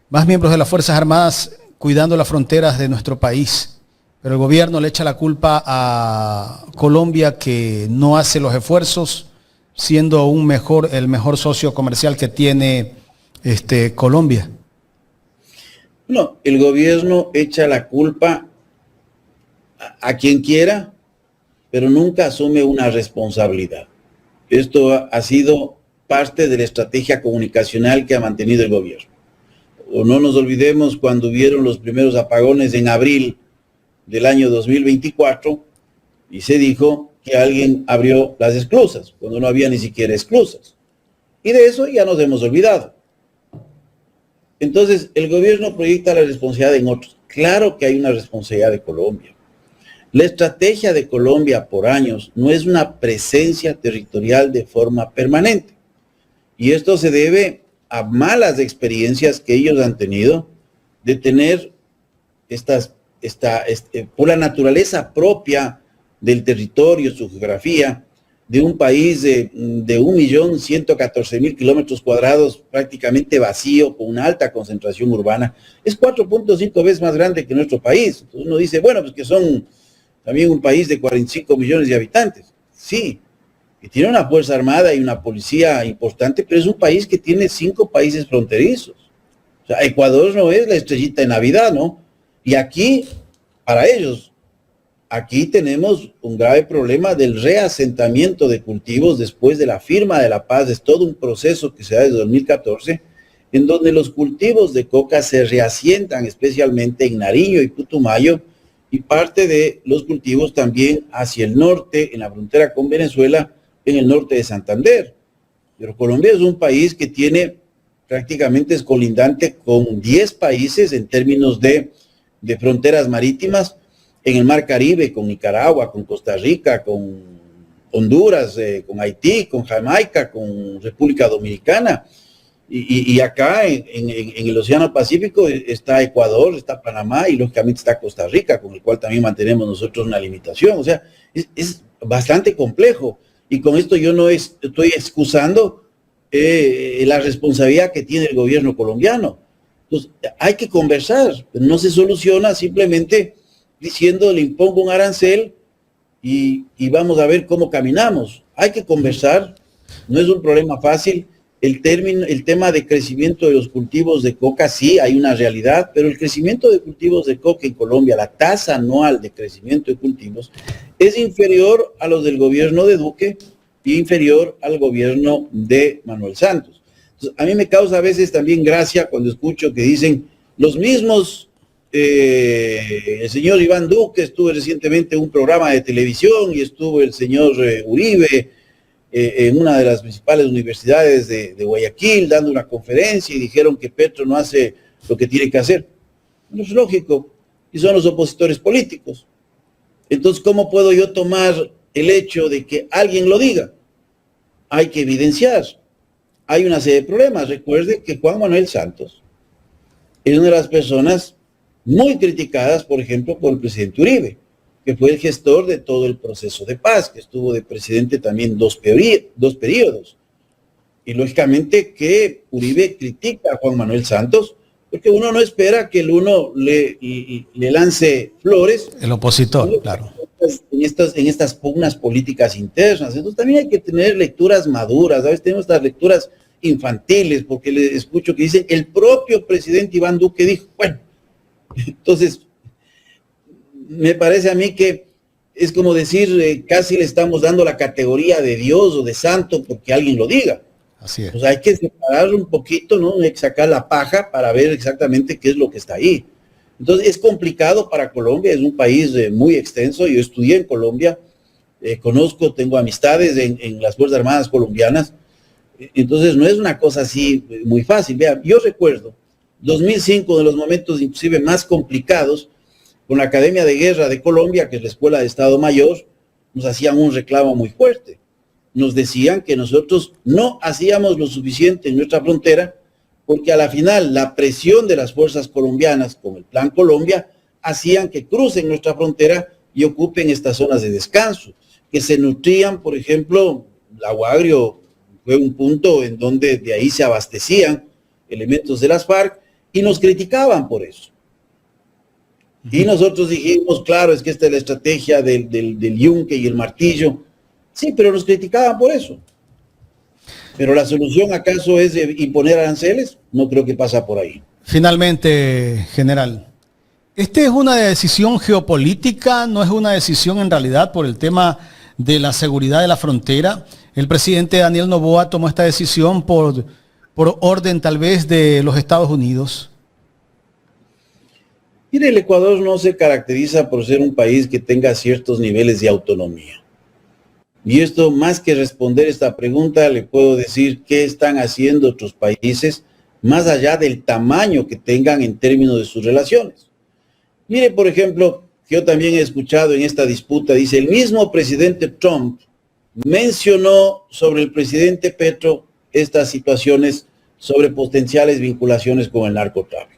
más miembros de las Fuerzas Armadas cuidando las fronteras de nuestro país, pero el gobierno le echa la culpa a Colombia, que no hace los esfuerzos, siendo el mejor socio comercial que tiene Colombia. No, el gobierno echa la culpa a quien quiera, pero nunca asume una responsabilidad. Esto ha sido parte de la estrategia comunicacional que ha mantenido el gobierno. O no nos olvidemos cuando hubieron los primeros apagones en abril del año 2024 y se dijo que alguien abrió las esclusas, cuando no había ni siquiera esclusas. Y de eso ya nos hemos olvidado. Entonces, el gobierno proyecta la responsabilidad en otros. Claro que hay una responsabilidad de Colombia. La estrategia de Colombia por años no es una presencia territorial de forma permanente. Y esto se debe a malas experiencias que ellos han tenido de tener por la naturaleza propia del territorio, su geografía, de un país de 1.114.000 kilómetros cuadrados prácticamente vacío, con una alta concentración urbana. Es 4.5 veces más grande que nuestro país. Entonces uno dice, bueno, pues que son también un país de 45 millones de habitantes. Sí, que tiene una fuerza armada y una policía importante, pero es un país que tiene 5 países fronterizos. O sea, Ecuador no es la estrellita de Navidad, ¿no? Y aquí, para ellos, aquí tenemos un grave problema del reasentamiento de cultivos después de la firma de la paz. Es todo un proceso que se da desde 2014, en donde los cultivos de coca se reasientan, especialmente en Nariño y Putumayo, y parte de los cultivos también hacia el norte, en la frontera con Venezuela, en el norte de Santander. Pero Colombia es un país que tiene, prácticamente es colindante con 10 países en términos de fronteras marítimas, en el Mar Caribe, con Nicaragua, con Costa Rica, con Honduras, con Haití, con Jamaica, con República Dominicana. Y acá en el Océano Pacífico está Ecuador, está Panamá y lógicamente está Costa Rica, con el cual también mantenemos nosotros una limitación. O sea, es bastante complejo. Y con esto yo no estoy excusando la responsabilidad que tiene el gobierno colombiano. Entonces, hay que conversar. No se soluciona simplemente diciendo le impongo un arancel y vamos a ver cómo caminamos. Hay que conversar. No es un problema fácil. El tema de crecimiento de los cultivos de coca, sí, hay una realidad, pero el crecimiento de cultivos de coca en Colombia, la tasa anual de crecimiento de cultivos, es inferior a los del gobierno de Duque y inferior al gobierno de Manuel Santos. Entonces, a mí me causa a veces también gracia cuando escucho que dicen los mismos, el señor Iván Duque, estuvo recientemente en un programa de televisión y estuvo el señor Uribe, en una de las principales universidades de Guayaquil, dando una conferencia y dijeron que Petro no hace lo que tiene que hacer. No es lógico, y son los opositores políticos. Entonces, ¿cómo puedo yo tomar el hecho de que alguien lo diga? Hay que evidenciar. Hay una serie de problemas. Recuerde que Juan Manuel Santos es una de las personas muy criticadas, por ejemplo, por el presidente Uribe, que fue el gestor de todo el proceso de paz, que estuvo de presidente también dos periodos. Y lógicamente que Uribe critica a Juan Manuel Santos, porque uno no espera que el uno le lance flores. El opositor, claro. En estas pugnas políticas internas. Entonces también hay que tener lecturas maduras. A veces tenemos estas lecturas infantiles, porque le escucho que dicen, el propio presidente Iván Duque dijo, bueno, entonces me parece a mí que es como decir, casi le estamos dando la categoría de Dios o de santo porque alguien lo diga. Así es. Pues hay que separar un poquito, ¿no? Hay que sacar la paja para ver exactamente qué es lo que está ahí. Entonces es complicado para Colombia, es un país muy extenso. Yo estudié en Colombia, conozco, tengo amistades en las Fuerzas Armadas colombianas. Entonces no es una cosa así muy fácil. Vean, yo recuerdo 2005, de los momentos inclusive más complicados, con la Academia de Guerra de Colombia, que es la Escuela de Estado Mayor, nos hacían un reclamo muy fuerte. Nos decían que nosotros no hacíamos lo suficiente en nuestra frontera, porque a la final la presión de las fuerzas colombianas, con el Plan Colombia, hacían que crucen nuestra frontera y ocupen estas zonas de descanso, que se nutrían, por ejemplo, Lago Agrio fue un punto en donde de ahí se abastecían elementos de las FARC y nos criticaban por eso. Y nosotros dijimos, claro, es que esta es la estrategia del yunque y el martillo. Sí, pero nos criticaban por eso. Pero la solución, ¿acaso es imponer aranceles? No creo que pasa por ahí. Finalmente, general, ¿esta es una decisión geopolítica? ¿No es una decisión en realidad por el tema de la seguridad de la frontera? El presidente Daniel Noboa tomó esta decisión por orden tal vez de los Estados Unidos. Mire, el Ecuador no se caracteriza por ser un país que tenga ciertos niveles de autonomía. Y esto, más que responder esta pregunta, le puedo decir qué están haciendo otros países, más allá del tamaño que tengan en términos de sus relaciones. Mire, por ejemplo, yo también he escuchado en esta disputa, dice, el mismo presidente Trump mencionó sobre el presidente Petro estas situaciones sobre potenciales vinculaciones con el narcotráfico.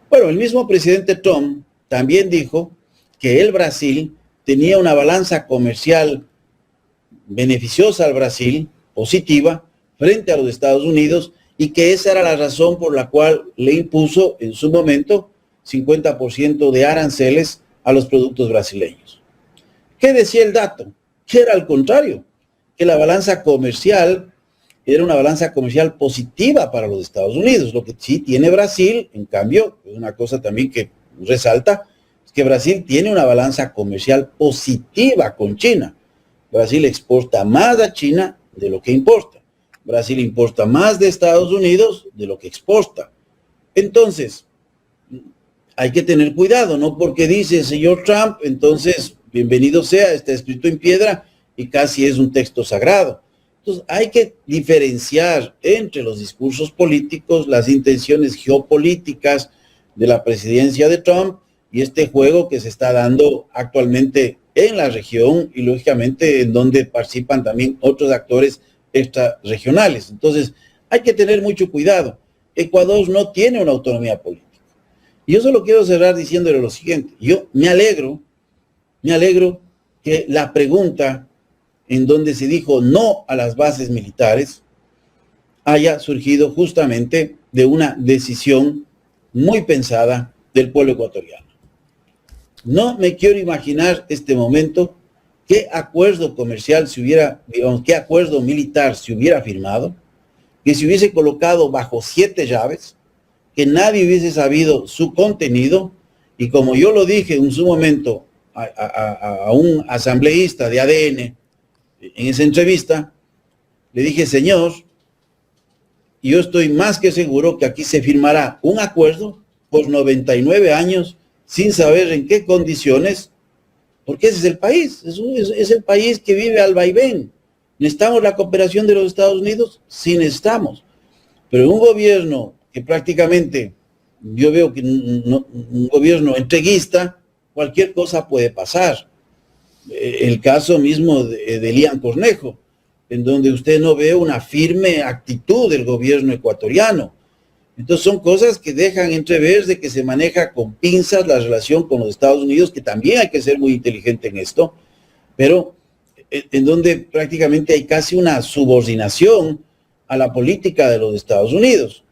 Bueno, el mismo presidente Trump también dijo que el Brasil tenía una balanza comercial beneficiosa al Brasil, positiva, frente a los Estados Unidos, y que esa era la razón por la cual le impuso en su momento 50% de aranceles a los productos brasileños. ¿Qué decía el dato? Que era al contrario, que la balanza comercial era una balanza comercial positiva para los Estados Unidos. Lo que sí tiene Brasil, en cambio, es una cosa también que resalta, es que Brasil tiene una balanza comercial positiva con China. Brasil exporta más a China de lo que importa. Brasil importa más de Estados Unidos de lo que exporta. Entonces, hay que tener cuidado, no porque dice el señor Trump, entonces, bienvenido sea, está escrito en piedra y casi es un texto sagrado. Entonces, hay que diferenciar entre los discursos políticos, las intenciones geopolíticas de la presidencia de Trump y este juego que se está dando actualmente en la región y lógicamente en donde participan también otros actores extrarregionales. Entonces, hay que tener mucho cuidado. Ecuador no tiene una autonomía política. Y yo solo quiero cerrar diciéndole lo siguiente. Yo me alegro que la pregunta en donde se dijo no a las bases militares haya surgido justamente de una decisión muy pensada del pueblo ecuatoriano. No me quiero imaginar este momento, qué acuerdo comercial se hubiera, digamos, qué acuerdo militar se hubiera firmado, que se hubiese colocado bajo 7 llaves, que nadie hubiese sabido su contenido, y como yo lo dije en su momento a un asambleísta de ADN, en esa entrevista, le dije, señor, yo estoy más que seguro que aquí se firmará un acuerdo por 99 años sin saber en qué condiciones, porque ese es el país, es el país que vive al vaivén. ¿Necesitamos la cooperación de los Estados Unidos? Sí necesitamos, pero un gobierno que prácticamente, yo veo que un gobierno entreguista, cualquier cosa puede pasar. El caso mismo de Elian Cornejo, en donde usted no ve una firme actitud del gobierno ecuatoriano. Entonces son cosas que dejan entrever de que se maneja con pinzas la relación con los Estados Unidos, que también hay que ser muy inteligente en esto, pero en donde prácticamente hay casi una subordinación a la política de los Estados Unidos.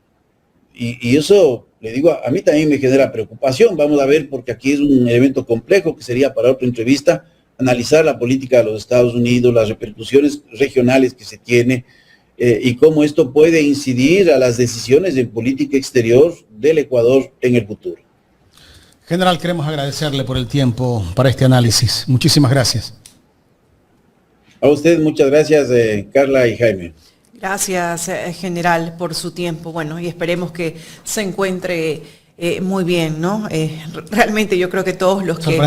Y eso, le digo, a mí también me genera preocupación. Vamos a ver, porque aquí es un evento complejo que sería para otra entrevista, analizar la política de los Estados Unidos, las repercusiones regionales que se tiene, y cómo esto puede incidir a las decisiones en política exterior del Ecuador en el futuro. General, queremos agradecerle por el tiempo para este análisis. Muchísimas gracias. A usted muchas gracias, Carla y Jaime. Gracias, general, por su tiempo. Bueno, y esperemos que se encuentre muy bien, ¿no? Realmente yo creo que todos los que...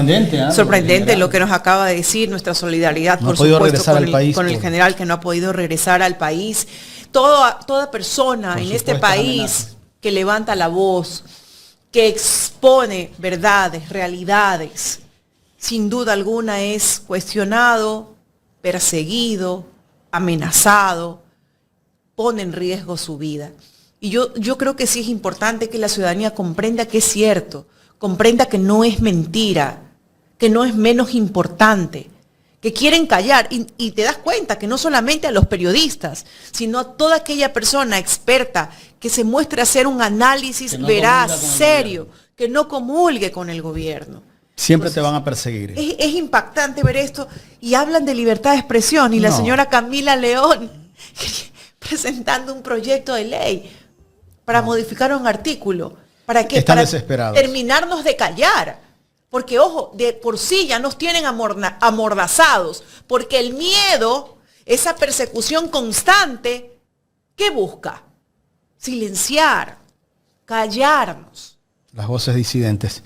Sorprendente lo que nos acaba de decir, nuestra solidaridad, por supuesto, con el general que no ha podido regresar al país. Toda persona en este país que levanta la voz, que expone verdades, realidades, sin duda alguna es cuestionado, perseguido, amenazado, pone en riesgo su vida. Y yo creo que sí es importante que la ciudadanía comprenda que es cierto, comprenda que no es mentira, que no es menos importante, que quieren callar. Y te das cuenta que no solamente a los periodistas, sino a toda aquella persona experta que se muestre a hacer un análisis veraz, serio, que no comulgue con el gobierno. Siempre te van a perseguir. Es impactante ver esto. Y hablan de libertad de expresión. Y la señora Camila León presentando un proyecto de ley para modificar un artículo. ¿Para qué? Están para desesperados. Terminarnos de callar. Porque, ojo, de por sí ya nos tienen amordazados. Porque el miedo, esa persecución constante, ¿qué busca? Silenciar, callarnos. Las voces disidentes.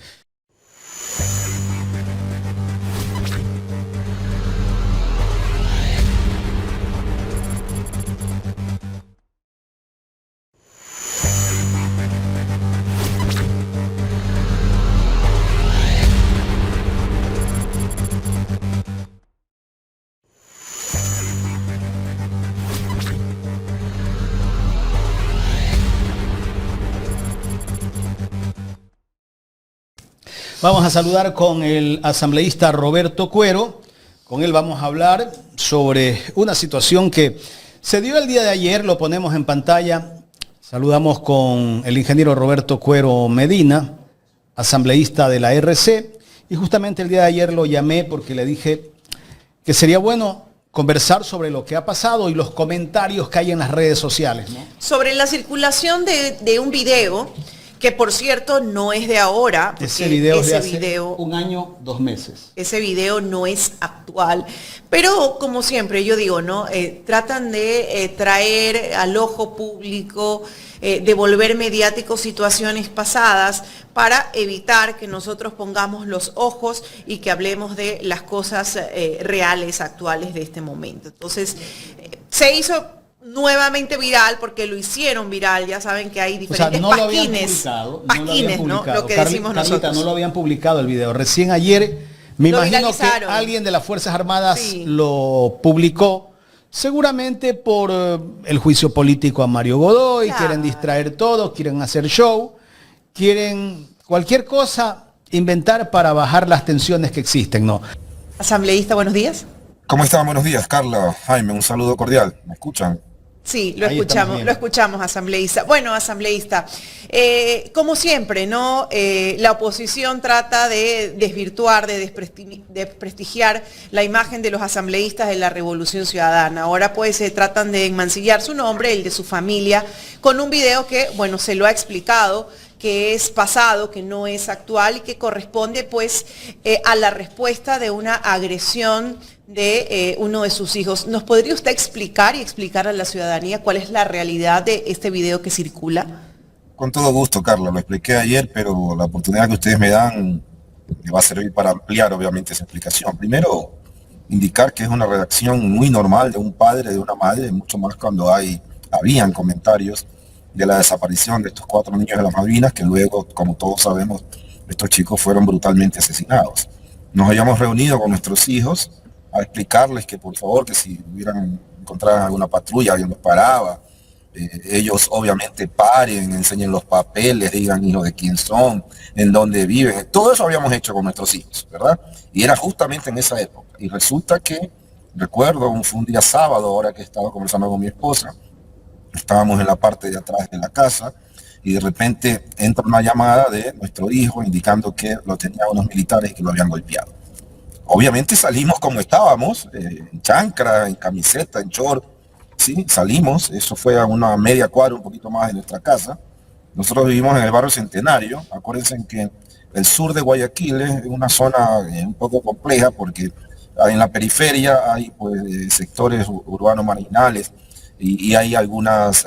Vamos a saludar con el asambleísta Roberto Cuero. Con él vamos a hablar sobre una situación que se dio el día de ayer, lo ponemos en pantalla. Saludamos con el ingeniero Roberto Cuero Medina, asambleísta de la RC, y justamente el día de ayer lo llamé porque le dije que sería bueno conversar sobre lo que ha pasado y los comentarios que hay en las redes sociales, ¿no? Sobre la circulación de un video, que por cierto no es de ahora. Ese video es de hace un año, 2 meses. Ese video no es actual. Pero como siempre yo digo, ¿no? Tratan de traer al ojo público, de volver mediáticos situaciones pasadas para evitar que nosotros pongamos los ojos y que hablemos de las cosas reales, actuales de este momento. Entonces, se hizo nuevamente viral porque lo hicieron viral. Ya saben que hay diferentes paquines, ¿no? Lo que decimos nosotros. No lo habían publicado el video. Recién ayer me imagino que alguien de las Fuerzas Armadas lo publicó, seguramente por el juicio político a Mario Godoy. Claro. Quieren distraer todo, quieren hacer show, quieren cualquier cosa inventar para bajar las tensiones que existen, ¿no? Asambleísta, buenos días. ¿Cómo están? Buenos días, Carla, Jaime, un saludo cordial. ¿Me escuchan? Sí, lo escuchamos, asambleísta. Bueno, asambleísta, como siempre, ¿no? La oposición trata de desvirtuar, de desprestigiar la imagen de los asambleístas de la Revolución Ciudadana. Ahora pues se tratan de enmancillar su nombre, el de su familia, con un video que, bueno, se lo ha explicado, que es pasado, que no es actual y que corresponde pues a la respuesta de una agresión de uno de sus hijos. ¿Nos podría usted explicar y explicar a la ciudadanía cuál es la realidad de este video que circula? Con todo gusto, Carla, lo expliqué ayer, pero la oportunidad que ustedes me dan me va a servir para ampliar obviamente esa explicación. Primero, indicar que es una redacción muy normal de un padre, de una madre, mucho más cuando habían comentarios de la desaparición de estos 4 niños de las Malvinas, que luego, como todos sabemos, estos chicos fueron brutalmente asesinados. Nos habíamos reunido con nuestros hijos a explicarles que por favor, que si hubieran encontrado alguna patrulla, alguien los paraba, ellos obviamente paren, enseñen los papeles, digan hijos de quién son, en dónde viven. Todo eso habíamos hecho con nuestros hijos, ¿verdad? Y era justamente en esa época. Y resulta que, recuerdo, fue un día sábado, ahora que estaba conversando con mi esposa, estábamos en la parte de atrás de la casa y de repente entra una llamada de nuestro hijo indicando que lo tenían unos militares y que lo habían golpeado. Obviamente salimos como estábamos, en chancra, en camiseta, en short, ¿sí? Salimos, eso fue a una media cuadra, un poquito más de nuestra casa. Nosotros vivimos en el barrio Centenario. Acuérdense que el sur de Guayaquil es una zona un poco compleja porque en la periferia hay pues, sectores urbanos marginales y hay algunos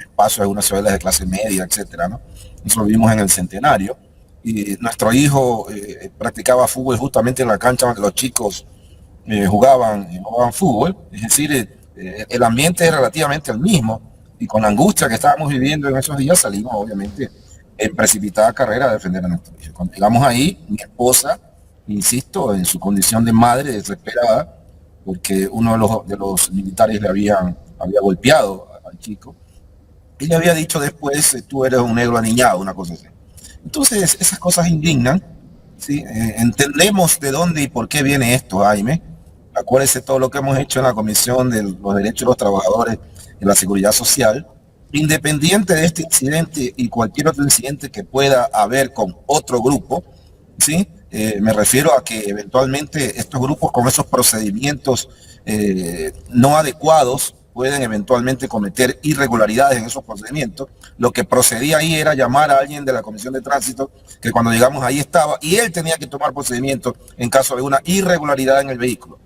espacios, algunas ciudades de clase media, etcétera, ¿no? Nosotros vivimos en el Centenario y nuestro hijo practicaba fútbol justamente en la cancha donde los chicos jugaban fútbol, es decir, el ambiente es relativamente el mismo y con la angustia que estábamos viviendo en esos días salimos obviamente en precipitada carrera a defender a nuestro hijo. Cuando llegamos ahí, mi esposa, insisto, en su condición de madre desesperada, porque uno de los militares había golpeado al chico y le había dicho después, tú eres un negro aniñado, una cosa así. Entonces, esas cosas indignan, ¿sí? Entendemos de dónde y por qué viene esto, Jaime. Acuérdese todo lo que hemos hecho en la Comisión de los Derechos de los Trabajadores y la Seguridad Social. Independiente de este incidente y cualquier otro incidente que pueda haber con otro grupo, ¿sí? Me refiero a que eventualmente estos grupos con esos procedimientos no adecuados pueden eventualmente cometer irregularidades en esos procedimientos. Lo que procedía ahí era llamar a alguien de la Comisión de Tránsito, que cuando llegamos ahí estaba, y él tenía que tomar procedimientos en caso de una irregularidad en el vehículo.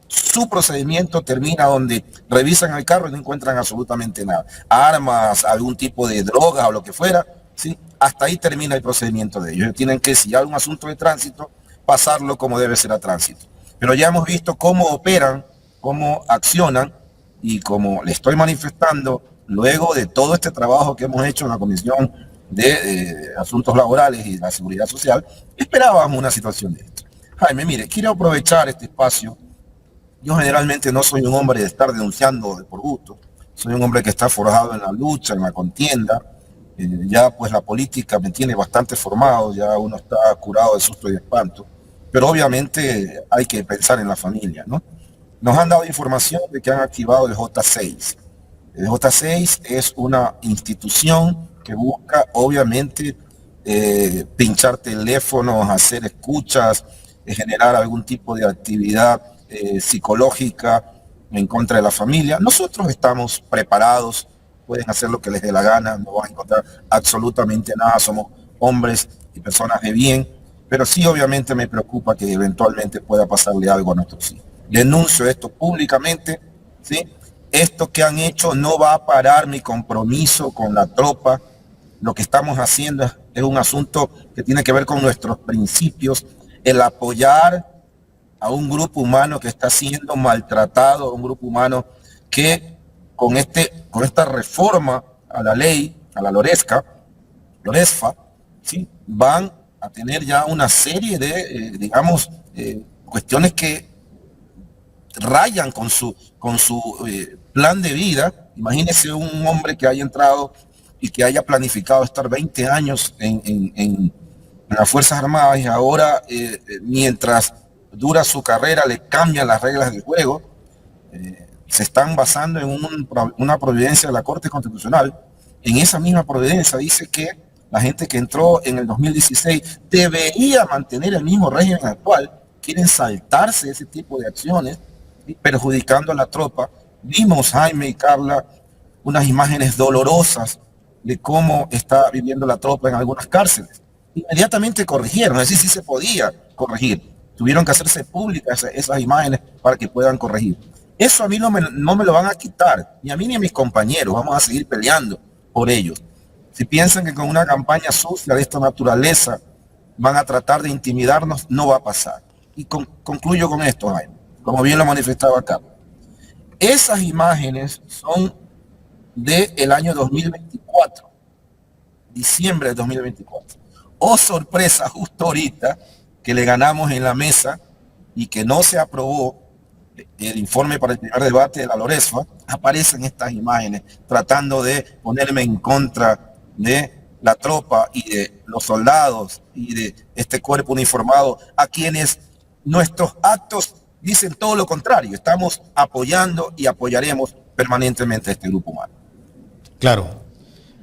Su procedimiento termina donde revisan el carro y no encuentran absolutamente nada. Armas, algún tipo de droga o lo que fuera, ¿sí? Hasta ahí termina el procedimiento de ellos. Ellos tienen que, si hay un asunto de tránsito, pasarlo como debe ser a tránsito. Pero ya hemos visto cómo operan, cómo accionan, y como le estoy manifestando, luego de todo este trabajo que hemos hecho en la Comisión de Asuntos Laborales y la Seguridad Social, esperábamos una situación de esto. Jaime, mire, quiero aprovechar este espacio. Yo generalmente no soy un hombre de estar denunciando por gusto. Soy un hombre que está forjado en la lucha, en la contienda. Ya pues la política me tiene bastante formado, ya uno está curado de susto y de espanto. Pero obviamente hay que pensar en la familia, ¿no? Nos han dado información de que han activado el J6. El J6 es una institución que busca obviamente pinchar teléfonos, hacer escuchas, generar algún tipo de actividad psicológica en contra de la familia. Nosotros estamos preparados, pueden hacer lo que les dé la gana, no van a encontrar absolutamente nada, somos hombres y personas de bien, pero sí obviamente me preocupa que eventualmente pueda pasarle algo a nuestros hijos. Denuncio esto públicamente, ¿sí? Esto que han hecho no va a parar mi compromiso con la tropa. Lo que estamos haciendo es un asunto que tiene que ver con nuestros principios, el apoyar a un grupo humano que está siendo maltratado, a un grupo humano que con esta reforma a la ley, a la Loresfa, ¿sí? Van a tener ya una serie de, cuestiones que rayan con su plan de vida. Imagínese un hombre que haya entrado y que haya planificado estar 20 años en las Fuerzas Armadas y ahora, mientras dura su carrera, le cambian las reglas del juego. Se están basando en una providencia de la Corte Constitucional. En esa misma providencia dice que la gente que entró en el 2016 debería mantener el mismo régimen actual. Quieren saltarse ese tipo de acciones, perjudicando a la tropa. Vimos, Jaime y Carla, unas imágenes dolorosas de cómo está viviendo la tropa en algunas cárceles. Inmediatamente corrigieron, es decir, sí se podía corregir. Tuvieron que hacerse públicas esas imágenes para que puedan corregir. Eso a mí no me lo van a quitar, ni a mí ni a mis compañeros. Vamos a seguir peleando por ellos. Si piensan que con una campaña sucia de esta naturaleza van a tratar de intimidarnos, no va a pasar. Y concluyo con esto, Jaime, como bien lo manifestaba acá. Esas imágenes son del año 2024, diciembre de 2024. Oh, sorpresa, justo ahorita que le ganamos en la mesa y que no se aprobó el informe para el primer debate de la Loresfa, aparecen estas imágenes tratando de ponerme en contra de la tropa y de los soldados y de este cuerpo uniformado, a quienes nuestros actos dicen todo lo contrario. Estamos apoyando y apoyaremos permanentemente a este grupo humano. Claro.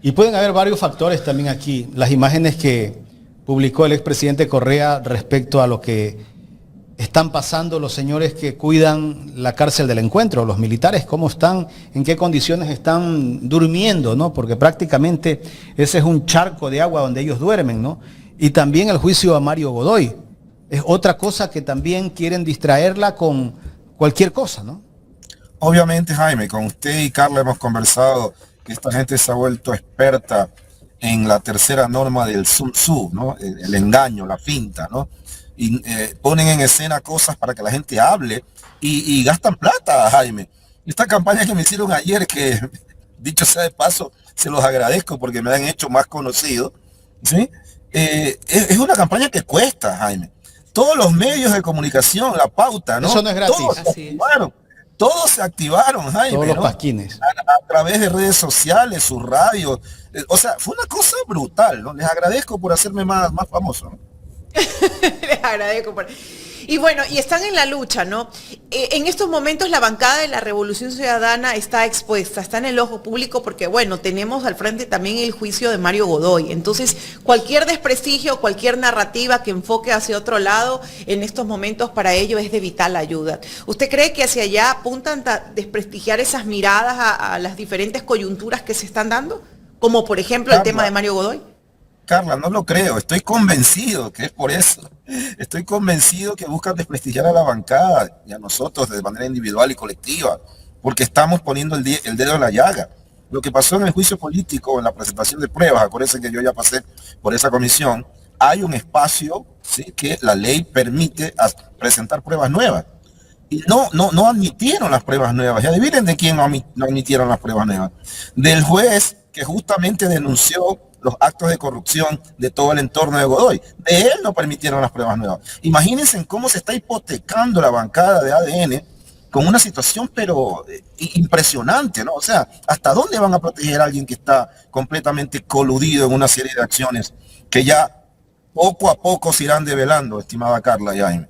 Y pueden haber varios factores también aquí. Las imágenes que publicó el expresidente Correa respecto a lo que están pasando los señores que cuidan la cárcel del Encuentro, los militares, cómo están, en qué condiciones están durmiendo, ¿no? Porque prácticamente ese es un charco de agua donde ellos duermen, ¿no? Y también el juicio a Mario Godoy. Es otra cosa que también quieren distraerla con cualquier cosa, ¿no? Obviamente, Jaime, con usted y Carla hemos conversado que esta gente se ha vuelto experta en la tercera norma del Sun Tzu, ¿no? El engaño, la finta, ¿no? Y ponen en escena cosas para que la gente hable y gastan plata, Jaime. Esta campaña que me hicieron ayer, que dicho sea de paso, se los agradezco porque me han hecho más conocido, ¿sí? Es una campaña que cuesta, Jaime. Todos los medios de comunicación, la pauta, ¿no? Eso no es gratis. Todos se activaron, Jaime. Todos los ¿no? pasquines. A través de redes sociales, sus radios. O sea, fue una cosa brutal, ¿no? Les agradezco por hacerme más famoso, ¿no? Les agradezco. Y bueno, y están en la lucha, ¿no? En estos momentos la bancada de la Revolución Ciudadana está expuesta, está en el ojo público porque, bueno, tenemos al frente también el juicio de Mario Godoy. Entonces, cualquier desprestigio, cualquier narrativa que enfoque hacia otro lado, en estos momentos para ello es de vital ayuda. ¿Usted cree que hacia allá apuntan a desprestigiar esas miradas a las diferentes coyunturas que se están dando? Como por ejemplo el tema de Mario Godoy. Carla, no lo creo, estoy convencido que es por eso. Estoy convencido que buscan desprestigiar a la bancada y a nosotros de manera individual y colectiva, porque estamos poniendo el dedo en la llaga. Lo que pasó en el juicio político, en la presentación de pruebas, acuérdense que yo ya pasé por esa comisión, hay un espacio, ¿sí?, que la ley permite presentar pruebas nuevas. Y no admitieron las pruebas nuevas. Y adivinen de quién no admitieron las pruebas nuevas. Del juez que justamente denunció los actos de corrupción de todo el entorno de Godoy. De él no permitieron las pruebas nuevas. Imagínense en cómo se está hipotecando la bancada de ADN con una situación pero impresionante, ¿no? O sea, ¿hasta dónde van a proteger a alguien que está completamente coludido en una serie de acciones que ya poco a poco se irán develando, estimada Carla y Jaime?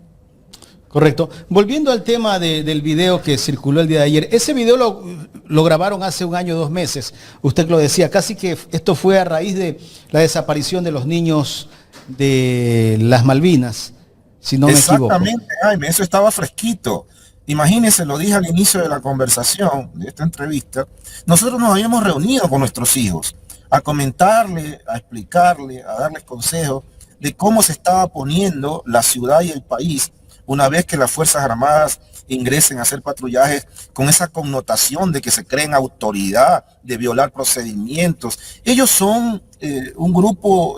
Correcto. Volviendo al tema del video que circuló el día de ayer, ese video lo grabaron hace 1 año, 2 meses. Usted lo decía, casi que esto fue a raíz de la desaparición de los niños de las Malvinas, si no me equivoco. Exactamente, Jaime, eso estaba fresquito. Imagínense, lo dije al inicio de la conversación, de esta entrevista, nosotros nos habíamos reunido con nuestros hijos a comentarle, a explicarle, a darles consejos de cómo se estaba poniendo la ciudad y el país una vez que las Fuerzas Armadas ingresen a hacer patrullajes con esa connotación de que se creen autoridad, de violar procedimientos. Ellos son un grupo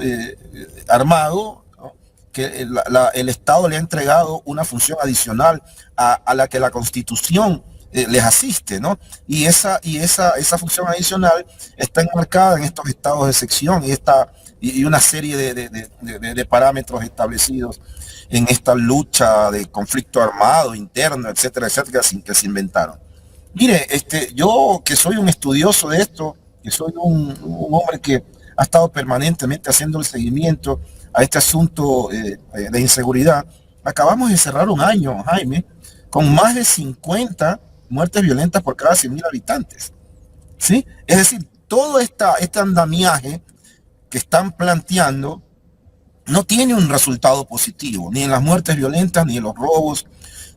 armado, ¿no?, que el Estado le ha entregado una función adicional a la que la Constitución les asiste, ¿no? Y esa función adicional está enmarcada en estos estados de sección y una serie de parámetros establecidos en esta lucha de conflicto armado, interno, etcétera, etcétera, que se inventaron. Mire, yo que soy un estudioso de esto, que soy un hombre que ha estado permanentemente haciendo el seguimiento a este asunto de inseguridad, acabamos de cerrar un año, Jaime, con más de 50 muertes violentas por cada 100.000 habitantes. ¿Sí? Es decir, todo este andamiaje que están planteando no tiene un resultado positivo, ni en las muertes violentas, ni en los robos,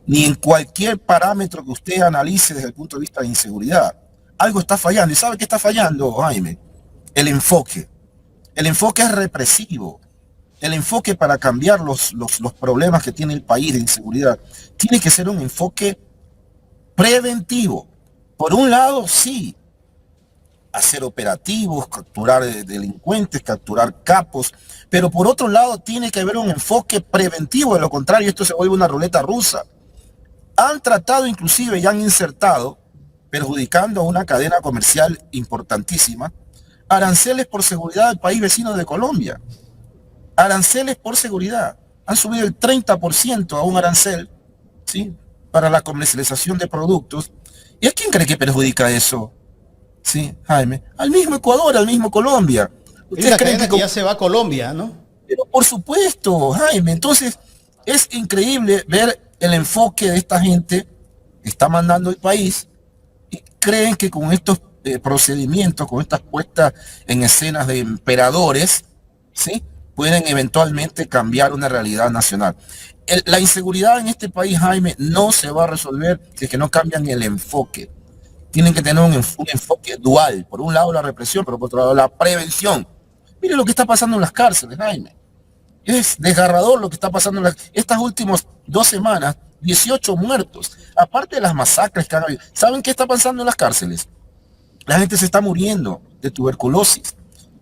ni en cualquier parámetro que usted analice desde el punto de vista de inseguridad. Algo está fallando. ¿Y sabe qué está fallando, Jaime? El enfoque. El enfoque es represivo. El enfoque para cambiar los problemas que tiene el país de inseguridad tiene que ser un enfoque preventivo. Por un lado, sí, hacer operativos, capturar delincuentes, capturar capos, pero por otro lado tiene que haber un enfoque preventivo. De lo contrario, esto se vuelve una ruleta rusa. Han tratado inclusive y han insertado, perjudicando a una cadena comercial importantísima, aranceles por seguridad del país vecino de Colombia. Aranceles por seguridad. Han subido el 30% a un arancel, ¿sí?, para la comercialización de productos. ¿Y a quién cree que perjudica eso? Sí, Jaime, al mismo Ecuador, al mismo Colombia. ¿Ustedes creen que ya se va a Colombia, no? Pero por supuesto, Jaime, entonces es increíble ver el enfoque de esta gente que está mandando el país y creen que con estos procedimientos, con estas puestas en escenas de emperadores, ¿sí?, pueden eventualmente cambiar una realidad nacional. La inseguridad en este país, Jaime, no se va a resolver si es que no cambian el enfoque. Tienen que tener un enfoque dual. Por un lado la represión, pero por otro lado la prevención. Mire lo que está pasando en las cárceles, Jaime. Es desgarrador lo que está pasando en estas últimas 2 semanas, 18 muertos. Aparte de las masacres que han habido. ¿Saben qué está pasando en las cárceles? La gente se está muriendo de tuberculosis.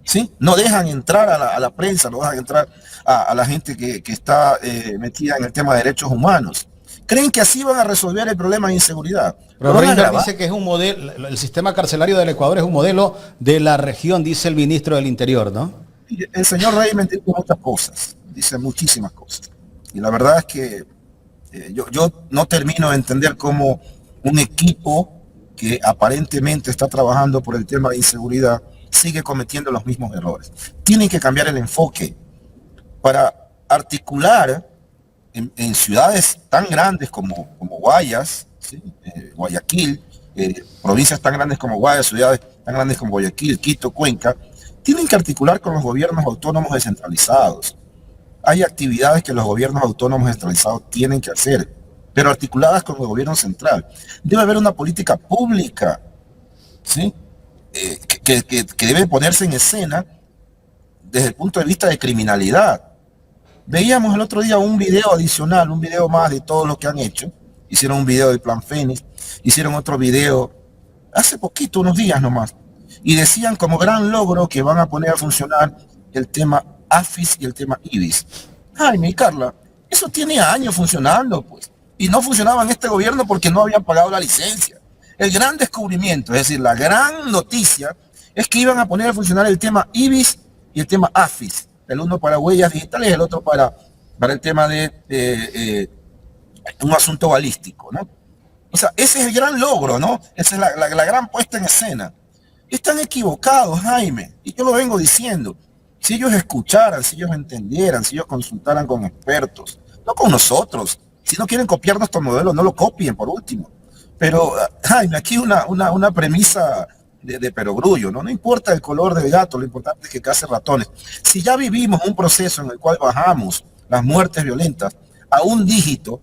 ¿Sí? No dejan entrar a la prensa, no dejan entrar a la gente que está metida en el tema de derechos humanos. ¿Creen que así van a resolver el problema de inseguridad? Pero Reiner dice que es un modelo, el sistema carcelario del Ecuador es un modelo de la región, dice el ministro del Interior, ¿no? El señor Reiner dice muchas cosas, dice muchísimas cosas. Y la verdad es que yo no termino de entender cómo un equipo que aparentemente está trabajando por el tema de inseguridad sigue cometiendo los mismos errores. Tienen que cambiar el enfoque para articular en ciudades tan grandes como Guayas, ¿sí?, Guayaquil, provincias tan grandes como Guayas, ciudades tan grandes como Guayaquil, Quito, Cuenca, tienen que articular con los gobiernos autónomos descentralizados. Hay actividades que los gobiernos autónomos descentralizados tienen que hacer, pero articuladas con el gobierno central. Debe haber una política pública, ¿sí?, que debe ponerse en escena desde el punto de vista de criminalidad. Veíamos el otro día un video adicional, un video más de todo lo que han hecho. Hicieron un video del Plan Fénix, hicieron otro video hace poquito, unos días nomás, y decían como gran logro que van a poner a funcionar el tema AFIS y el tema IBIS. Jaime y Carla, eso tiene años funcionando, pues, y no funcionaba en este gobierno porque no habían pagado la licencia. El gran descubrimiento, es decir, la gran noticia, es que iban a poner a funcionar el tema IBIS y el tema AFIS. El uno para huellas digitales y el otro para el tema de un asunto balístico, ¿no? O sea, ese es el gran logro, ¿no? Esa es la gran puesta en escena. Están equivocados, Jaime, y yo lo vengo diciendo. Si ellos escucharan, si ellos entendieran, si ellos consultaran con expertos, no con nosotros. Si no quieren copiar nuestro modelo, no lo copien, por último. Pero, Jaime, aquí una premisa de perogrullo, ¿no? No importa el color del gato, lo importante es que case ratones. Si ya vivimos un proceso en el cual bajamos las muertes violentas a un dígito,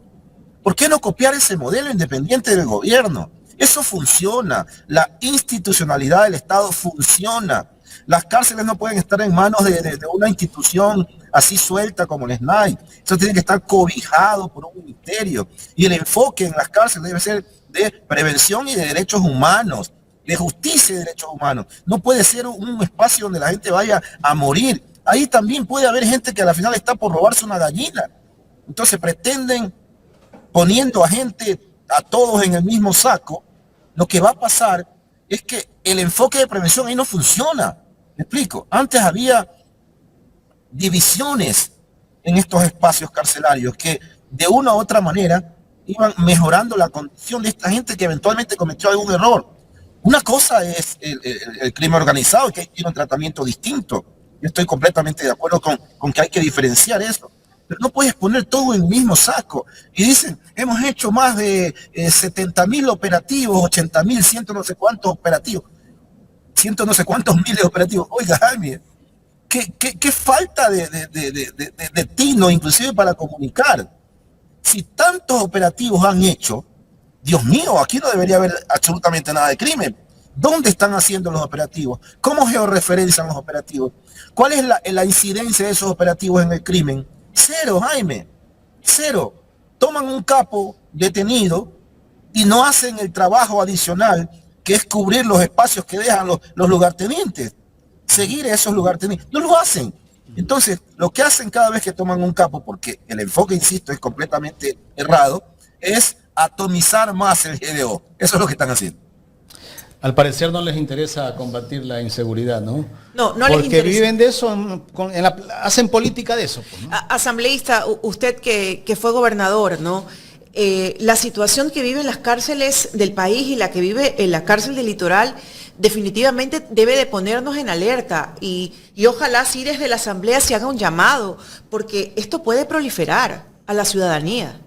¿por qué no copiar ese modelo independiente del gobierno? Eso funciona. La institucionalidad del Estado funciona. Las cárceles no pueden estar en manos de una institución así suelta como el SNAI. Eso tiene que estar cobijado por un ministerio. Y el enfoque en las cárceles debe ser de prevención y de derechos humanos, de justicia y derechos humanos. No puede ser un espacio donde la gente vaya a morir. Ahí también puede haber gente que a la final está por robarse una gallina. Entonces pretenden, poniendo a gente, a todos en el mismo saco, lo que va a pasar es que el enfoque de prevención ahí no funciona. ¿Me explico? Antes había divisiones en estos espacios carcelarios que de una u otra manera iban mejorando la condición de esta gente que eventualmente cometió algún error. Una cosa es el crimen organizado, que tiene un tratamiento distinto. Yo estoy completamente de acuerdo con que hay que diferenciar eso. Pero no puedes poner todo en el mismo saco. Y dicen, hemos hecho más de 70.000 operativos, 80.000, ciento no sé cuántos operativos, ciento no sé cuántos miles de operativos. Oiga, Jaime, ¿qué falta de tino, inclusive para comunicar? Si tantos operativos han hecho, Dios mío, aquí no debería haber absolutamente nada de crimen. ¿Dónde están haciendo los operativos? ¿Cómo georreferencian los operativos? ¿Cuál es la incidencia de esos operativos en el crimen? Cero, Jaime, cero. Toman un capo detenido y no hacen el trabajo adicional que es cubrir los espacios que dejan los lugartenientes. Seguir a esos lugartenientes. No lo hacen. Entonces, lo que hacen cada vez que toman un capo, porque el enfoque, insisto, es completamente errado, es atomizar más el GDO. Eso es lo que están haciendo. Al parecer no les interesa combatir la inseguridad, ¿no? No porque les interesa. Viven de eso, hacen política de eso. Pues, ¿no? Asambleísta, usted que fue gobernador, ¿no? la situación que viven las cárceles del país y la que vive en la cárcel del Litoral definitivamente debe de ponernos en alerta y ojalá sí desde la Asamblea se haga un llamado, porque esto puede proliferar a la ciudadanía.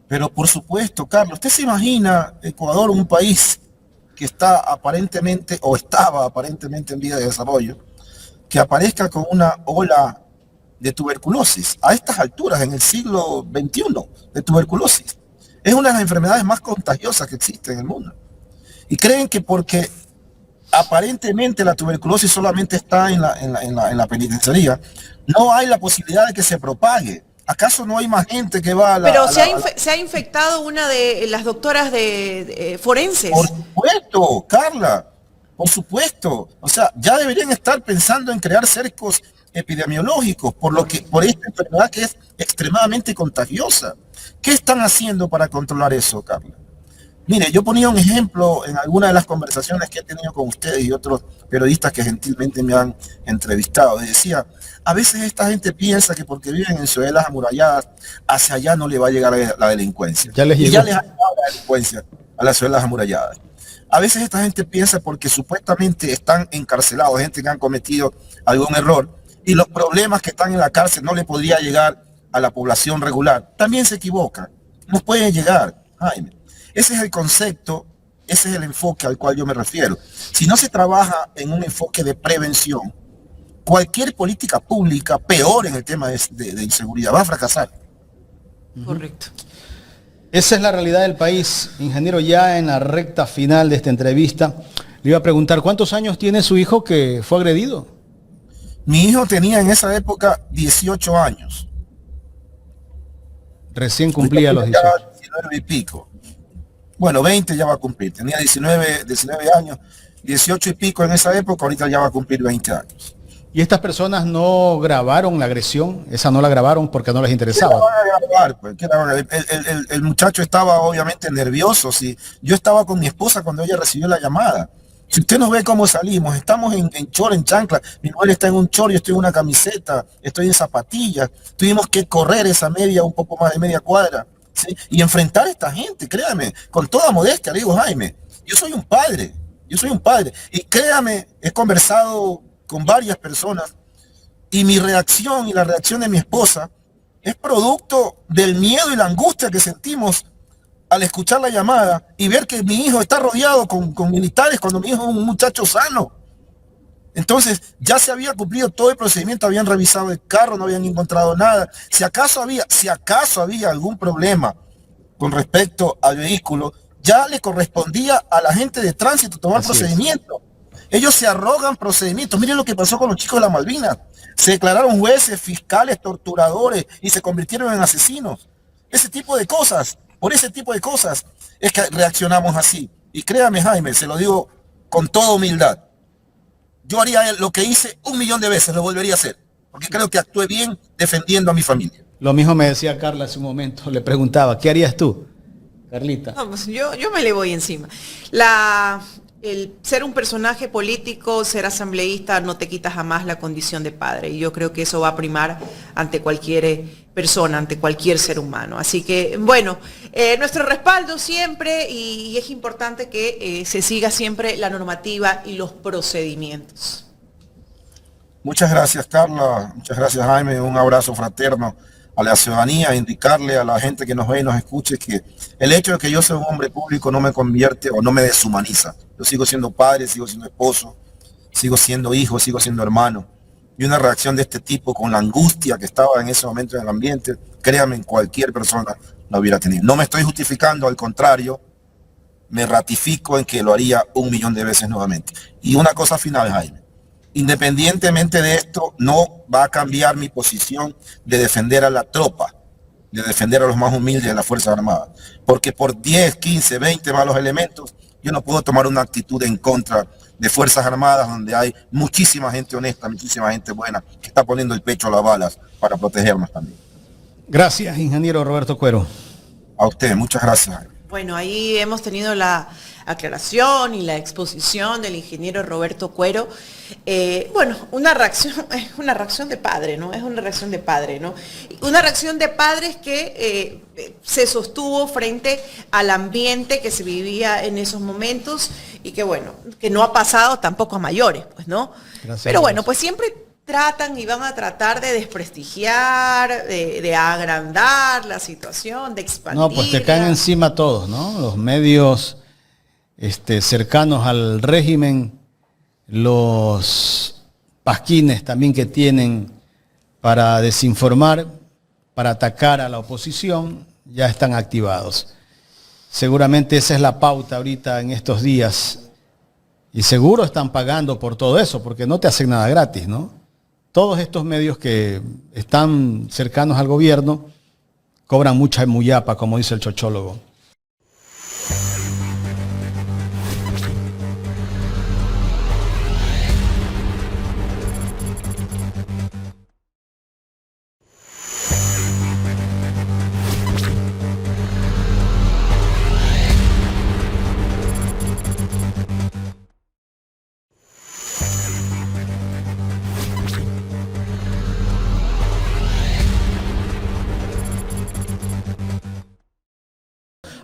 Pero por supuesto, Carlos, ¿usted se imagina Ecuador, un país que está aparentemente o estaba aparentemente en vía de desarrollo, que aparezca con una ola de tuberculosis a estas alturas en el siglo XXI, de tuberculosis? Es una de las enfermedades más contagiosas que existe en el mundo. Y creen que porque aparentemente la tuberculosis solamente está en la penitenciaría, no hay la posibilidad de que se propague. ¿Acaso no hay más gente que va a la... Pero se ha infectado una de las doctoras de forenses. Por supuesto, Carla, por supuesto. O sea, ya deberían estar pensando en crear cercos epidemiológicos por esta enfermedad que es extremadamente contagiosa. ¿Qué están haciendo para controlar eso, Carla? Mire, yo ponía un ejemplo en alguna de las conversaciones que he tenido con ustedes y otros periodistas que gentilmente me han entrevistado. Y decía, a veces esta gente piensa que porque viven en ciudades amuralladas, hacia allá no le va a llegar la delincuencia. Ya les llegó. Y ya les ha llegado la delincuencia a las ciudades amuralladas. A veces esta gente piensa porque supuestamente están encarcelados, gente que han cometido algún error, y los problemas que están en la cárcel no le podría llegar a la población regular. También se equivoca. No pueden llegar, Jaime. Ese es el concepto, ese es el enfoque al cual yo me refiero. Si no se trabaja en un enfoque de prevención, cualquier política pública, peor en el tema de inseguridad, va a fracasar. Correcto. Esa es la realidad del país. Ingeniero, ya en la recta final de esta entrevista, le iba a preguntar, ¿cuántos años tiene su hijo que fue agredido? Mi hijo tenía en esa época 18 años. Recién cumplía los 18. 19 y pico. Bueno, 20 ya va a cumplir. Tenía 19 años, 18 y pico en esa época, ahorita ya va a cumplir 20 años. ¿Y estas personas no grabaron la agresión? Esa no la grabaron porque no les interesaba. El muchacho estaba obviamente nervioso. Sí. Yo estaba con mi esposa cuando ella recibió la llamada. Si usted nos ve cómo salimos, estamos en short, en chancla. Mi mujer está en un short, yo estoy en una camiseta, estoy en zapatillas. Tuvimos que correr esa un poco más de media cuadra. ¿Sí? Y enfrentar a esta gente, créame, con toda modestia, le digo, Jaime, yo soy un padre, y créame, he conversado con varias personas, y mi reacción y la reacción de mi esposa es producto del miedo y la angustia que sentimos al escuchar la llamada y ver que mi hijo está rodeado con militares cuando mi hijo es un muchacho sano. Entonces, ya se había cumplido todo el procedimiento, habían revisado el carro, no habían encontrado nada. Si acaso había algún problema con respecto al vehículo, ya le correspondía a la gente de tránsito tomar procedimiento. Ellos se arrogan procedimientos. Miren lo que pasó con los chicos de la Malvinas. Se declararon jueces, fiscales, torturadores y se convirtieron en asesinos. Ese tipo de cosas, por ese tipo de cosas es que reaccionamos así. Y créame, Jaime, se lo digo con toda humildad. Yo haría lo que hice 1.000.000 de veces, lo volvería a hacer, porque creo que actué bien defendiendo a mi familia. Lo mismo me decía Carla hace un momento, le preguntaba, ¿qué harías tú, Carlita? No, pues yo me le voy encima. El ser un personaje político, ser asambleísta, no te quita jamás la condición de padre. Y yo creo que eso va a primar ante cualquier persona, ante cualquier ser humano. Así que, bueno, nuestro respaldo siempre y es importante que se siga siempre la normativa y los procedimientos. Muchas gracias, Carla. Muchas gracias, Jaime. Un abrazo fraterno a la ciudadanía, indicarle a la gente que nos ve y nos escuche que el hecho de que yo sea un hombre público no me convierte o no me deshumaniza. Yo sigo siendo padre, sigo siendo esposo, sigo siendo hijo, sigo siendo hermano. Y una reacción de este tipo con la angustia que estaba en ese momento en el ambiente, créame, cualquier persona la hubiera tenido. No me estoy justificando, al contrario, me ratifico en que lo haría 1.000.000 de veces nuevamente. Y una cosa final, Jaime. Independientemente de esto, no va a cambiar mi posición de defender a la tropa, de defender a los más humildes de las Fuerzas Armadas. Porque por 10, 15, 20 malos elementos, yo no puedo tomar una actitud en contra de Fuerzas Armadas donde hay muchísima gente honesta, muchísima gente buena, que está poniendo el pecho a las balas para protegernos también. Gracias, ingeniero Roberto Cuero. A usted, muchas gracias. Bueno, ahí hemos tenido la aclaración y la exposición del ingeniero Roberto Cuero. Bueno, es una reacción de padre, ¿no? Es una reacción de padre, ¿no? Una reacción de padres que se sostuvo frente al ambiente que se vivía en esos momentos y que, bueno, que no ha pasado tampoco a mayores, pues, ¿no? Gracias. Pero bueno, pues siempre tratan y van a tratar de desprestigiar, de agrandar la situación, de expandir. No, pues te caen encima todos, ¿no? Los medios cercanos al régimen, los pasquines también que tienen para desinformar, para atacar a la oposición, ya están activados. Seguramente esa es la pauta ahorita en estos días. Y seguro están pagando por todo eso, porque no te hacen nada gratis, ¿no? Todos estos medios que están cercanos al gobierno cobran mucha muyapa, como dice el chochólogo.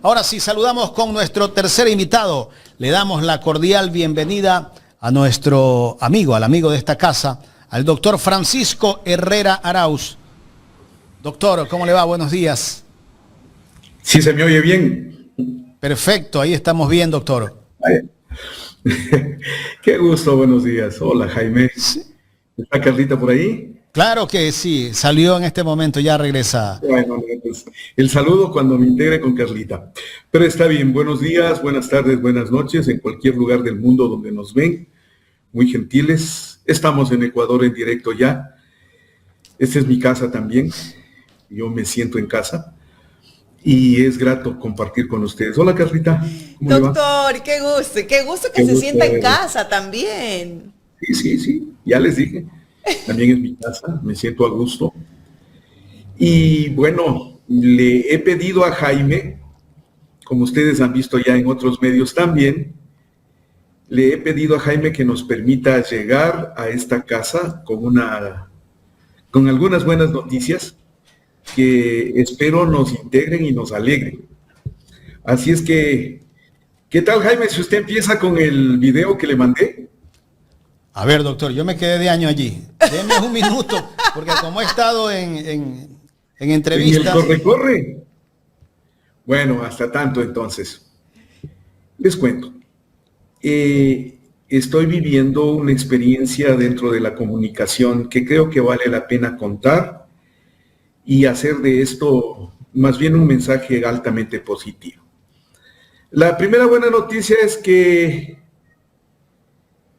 Ahora sí, saludamos con nuestro tercer invitado. Le damos la cordial bienvenida a nuestro amigo, al amigo de esta casa, al doctor Francisco Herrera Arauz. Doctor, ¿cómo le va? Buenos días. Sí, se me oye bien. Perfecto, ahí estamos bien, doctor. Qué gusto, buenos días. Hola, Jaime. Sí. ¿Está Carlita por ahí? Claro que sí, salió en este momento, ya regresa. Bueno, pues, el saludo cuando me integre con Carlita. Pero está bien, buenos días, buenas tardes, buenas noches, en cualquier lugar del mundo donde nos ven. Muy gentiles. Estamos en Ecuador en directo ya. Esta es mi casa también. Yo me siento en casa. Y es grato compartir con ustedes. Hola, Carlita. ¿Cómo le va? Doctor, qué gusto que se sienta en casa también. Sí, ya les dije. También es mi casa, me siento a gusto. Y bueno, le he pedido a Jaime, como ustedes han visto ya en otros medios también, le he pedido a Jaime que nos permita llegar a esta casa con algunas buenas noticias que espero nos integren y nos alegren. Así es que, ¿qué tal, Jaime, si usted empieza con el video que le mandé? A ver, doctor, yo me quedé de año allí. Deme un minuto, porque como he estado en entrevistas... ¿Y el corre? Bueno, hasta tanto entonces. Les cuento. Estoy viviendo una experiencia dentro de la comunicación que creo que vale la pena contar y hacer de esto más bien un mensaje altamente positivo. La primera buena noticia es que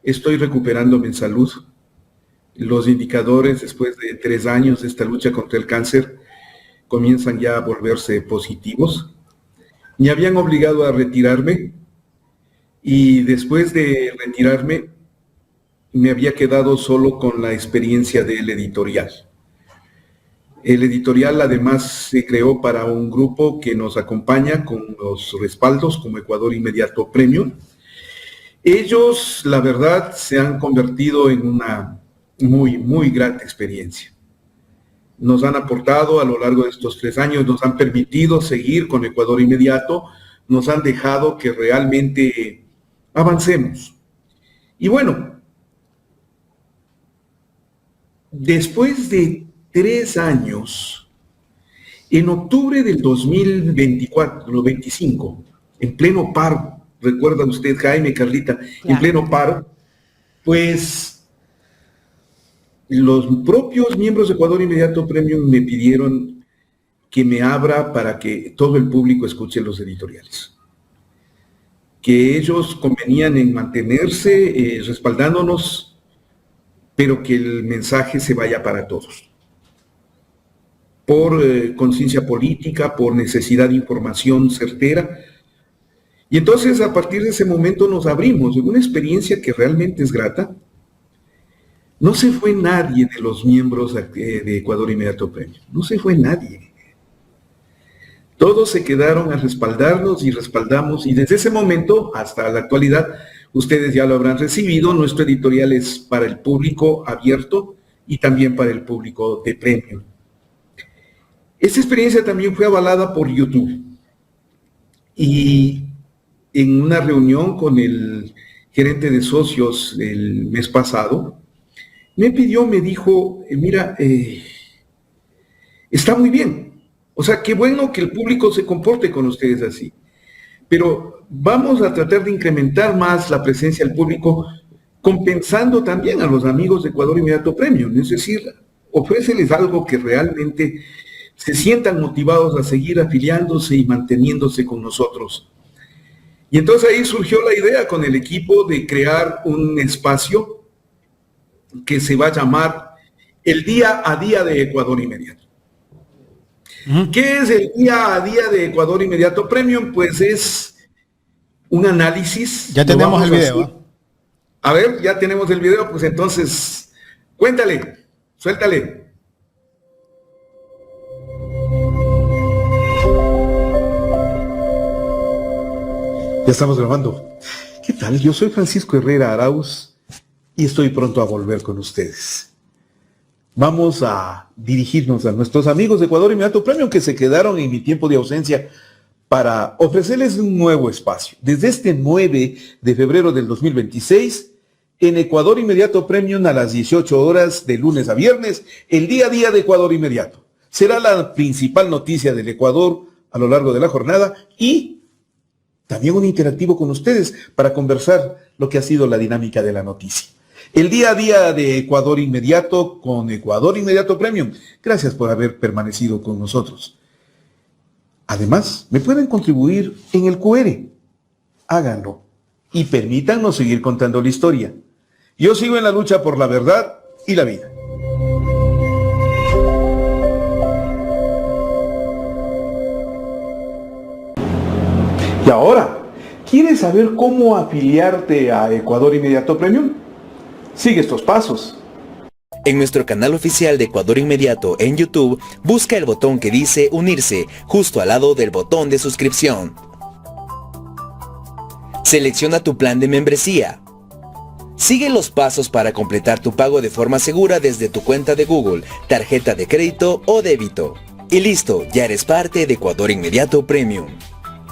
estoy recuperándome en salud. Los indicadores después de 3 años de esta lucha contra el cáncer comienzan ya a volverse positivos. Me habían obligado a retirarme y después de retirarme me había quedado solo con la experiencia del editorial. El editorial además se creó para un grupo que nos acompaña con los respaldos como Ecuador Inmediato Premium. Ellos, la verdad, se han convertido en una muy grata experiencia. Nos han aportado a lo largo de estos 3 años, nos han permitido seguir con Ecuador Inmediato, nos han dejado que realmente avancemos. Y bueno, después de 3 años, en octubre del 2025, en pleno paro, recuerda usted, Jaime, Carlita, claro, en pleno paro, pues los propios miembros de Ecuador Inmediato Premium me pidieron que me abra para que todo el público escuche los editoriales. Que ellos convenían en mantenerse respaldándonos, pero que el mensaje se vaya para todos. Por conciencia política, por necesidad de información certera. Y entonces a partir de ese momento nos abrimos en una experiencia que realmente es grata. No se fue nadie de los miembros de Ecuador Inmediato Premium, no se fue nadie. Todos se quedaron a respaldarnos y respaldamos, y desde ese momento hasta la actualidad, ustedes ya lo habrán recibido, nuestro editorial es para el público abierto y también para el público de premium. Esta experiencia también fue avalada por YouTube. Y en una reunión con el gerente de socios el mes pasado, me dijo, mira, está muy bien. O sea, qué bueno que el público se comporte con ustedes así. Pero vamos a tratar de incrementar más la presencia del público, compensando también a los amigos de Ecuador Inmediato Premium. Es decir, ofréceles algo que realmente se sientan motivados a seguir afiliándose y manteniéndose con nosotros. Y entonces ahí surgió la idea con el equipo de crear un espacio que se va a llamar el Día a Día de Ecuador Inmediato. ¿Qué es el Día a Día de Ecuador Inmediato Premium? Pues es un análisis. Ya tenemos el video. A ver, ya tenemos el video, pues entonces, cuéntale, suéltale. Ya estamos grabando. ¿Qué tal? Yo soy Francisco Herrera Arauz y estoy pronto a volver con ustedes. Vamos a dirigirnos a nuestros amigos de Ecuador Inmediato Premium que se quedaron en mi tiempo de ausencia para ofrecerles un nuevo espacio. Desde este 9 de febrero del 2026, en Ecuador Inmediato Premium a las 18 horas de lunes a viernes, el día a día de Ecuador Inmediato. Será la principal noticia del Ecuador a lo largo de la jornada y también un interactivo con ustedes para conversar lo que ha sido la dinámica de la noticia. El día a día de Ecuador Inmediato con Ecuador Inmediato Premium. Gracias por haber permanecido con nosotros. Además, me pueden contribuir en el QR. Háganlo y permítanos seguir contando la historia. Yo sigo en la lucha por la verdad y la vida. Y ahora, ¿quieres saber cómo afiliarte a Ecuador Inmediato Premium? Sigue estos pasos. En nuestro canal oficial de Ecuador Inmediato en YouTube, busca el botón que dice Unirse, justo al lado del botón de suscripción. Selecciona tu plan de membresía. Sigue los pasos para completar tu pago de forma segura desde tu cuenta de Google, tarjeta de crédito o débito. Y listo, ya eres parte de Ecuador Inmediato Premium.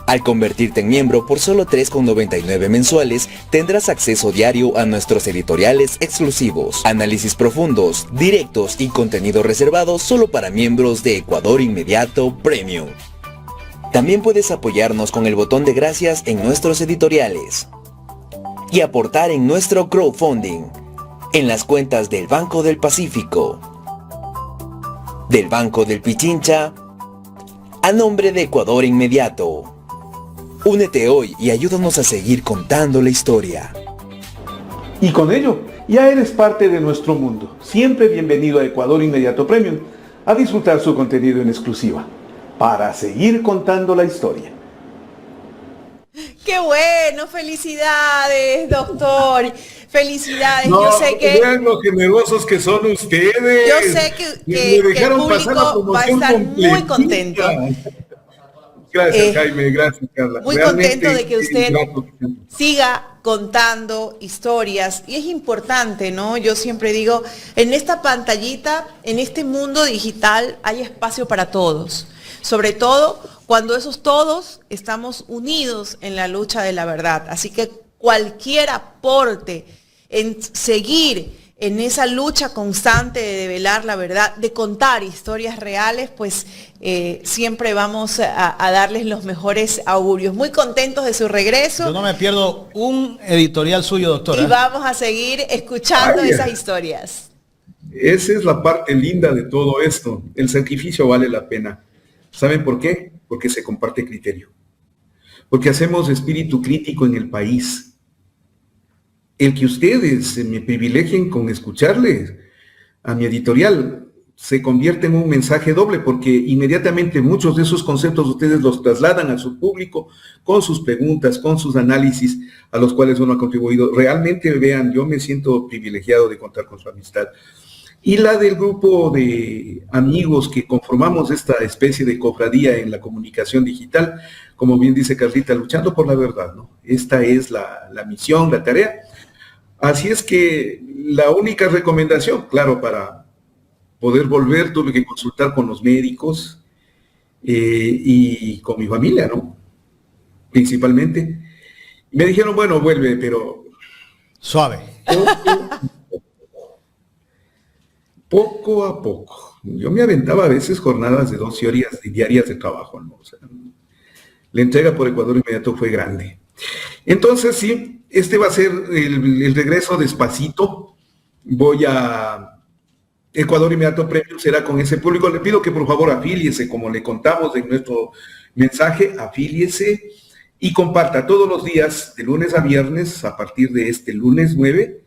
Al convertirte en miembro por solo $3,99 mensuales, tendrás acceso diario a nuestros editoriales exclusivos, análisis profundos, directos y contenido reservado solo para miembros de Ecuador Inmediato Premium. También puedes apoyarnos con el botón de gracias en nuestros editoriales y aportar en nuestro crowdfunding en las cuentas del Banco del Pacífico, del Banco del Pichincha, a nombre de Ecuador Inmediato. Únete hoy y ayúdanos a seguir contando la historia. Y con ello, ya eres parte de nuestro mundo. Siempre bienvenido a Ecuador Inmediato Premium a disfrutar su contenido en exclusiva para seguir contando la historia. ¡Qué bueno! ¡Felicidades, doctor! ¡Felicidades! No, yo sé que... vean lo generosos que son ustedes. Yo sé que el público va a estar muy contento. Gracias, Jaime, gracias, Carla. Muy Realmente contento de que usted siga contando historias. Y es importante, ¿no? Yo siempre digo, en esta pantallita, en este mundo digital, hay espacio para todos. Sobre todo cuando esos todos estamos unidos en la lucha de la verdad. Así que cualquier aporte en seguir en esa lucha constante de develar la verdad, de contar historias reales, pues siempre vamos a darles los mejores augurios. Muy contentos de su regreso. Yo no me pierdo un editorial suyo, doctora. Y vamos a seguir escuchando esas historias. Esa es la parte linda de todo esto. El sacrificio vale la pena. ¿Saben por qué? Porque se comparte criterio. Porque hacemos espíritu crítico en el país. El que ustedes me privilegien con escucharles a mi editorial se convierte en un mensaje doble, porque inmediatamente muchos de esos conceptos ustedes los trasladan a su público con sus preguntas, con sus análisis a los cuales uno ha contribuido. Realmente, vean, yo me siento privilegiado de contar con su amistad. y la del grupo de amigos que conformamos esta especie de cofradía en la comunicación digital, como bien dice Carlita, luchando por la verdad, ¿no? Esta es la misión, la tarea. Así es que la única recomendación, claro, para poder volver tuve que consultar con los médicos y con mi familia, ¿no? Principalmente. Me dijeron, bueno, vuelve, pero... Suave. Poco a poco. Yo me aventaba a veces jornadas de 12 horas diarias de trabajo, ¿no? O sea, la entrega por Ecuador Inmediato fue grande. Entonces, sí, este va a ser el regreso despacito. Voy a Ecuador Inmediato Premium, será con ese público. Le pido que por favor afíliese, como le contamos en nuestro mensaje, afíliese y comparta todos los días, de lunes a viernes, a partir de este lunes 9,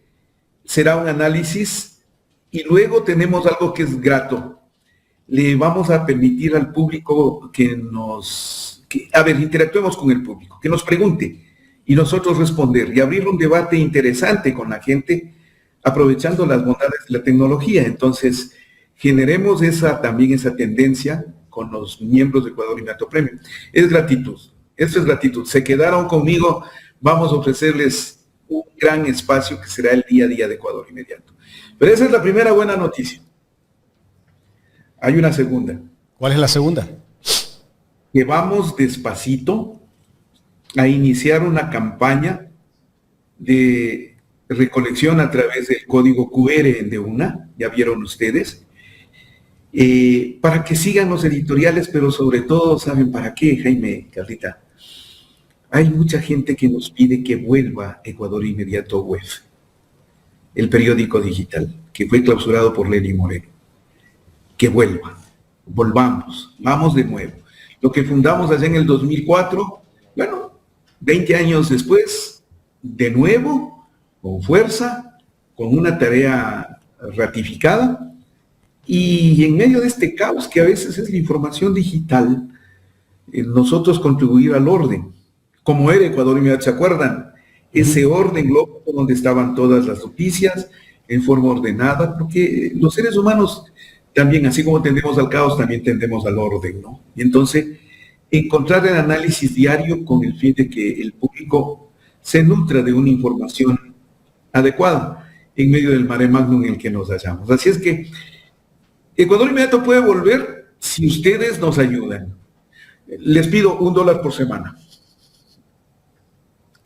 será un análisis y luego tenemos algo que es grato. Le vamos a permitir al público interactuemos con el público, que nos pregunte y nosotros responder y abrir un debate interesante con la gente, aprovechando las bondades de la tecnología. Entonces, generemos también esa tendencia con los miembros de Ecuador Inmediato Premium. Es gratitud, esto es gratitud. Se quedaron conmigo, vamos a ofrecerles un gran espacio que será el día a día de Ecuador Inmediato. Pero esa es la primera buena noticia. Hay una segunda. ¿Cuál es la segunda? Que vamos despacito a iniciar una campaña de recolección a través del código QR en De1, ya vieron ustedes, para que sigan los editoriales, pero sobre todo, ¿saben para qué, Jaime, Carlita? Hay mucha gente que nos pide que vuelva Ecuador Inmediato Web, el periódico digital, que fue clausurado por Lenny Moreno. Que vuelva, volvamos, vamos de nuevo. Lo que fundamos allá en el 2004, bueno, 20 años después, de nuevo, con fuerza, con una tarea ratificada, y en medio de este caos que a veces es la información digital, nosotros contribuir al orden, como era Ecuador Inmediato, ¿se acuerdan? Ese orden global donde estaban todas las noticias, en forma ordenada, porque los seres humanos también, así como tendemos al caos, también tendemos al orden, ¿no? Y entonces, encontrar el análisis diario con el fin de que el público se nutra de una información adecuada en medio del mare magnum en el que nos hallamos. Así es que Ecuador Inmediato puede volver si ustedes nos ayudan. Les pido $1 por semana.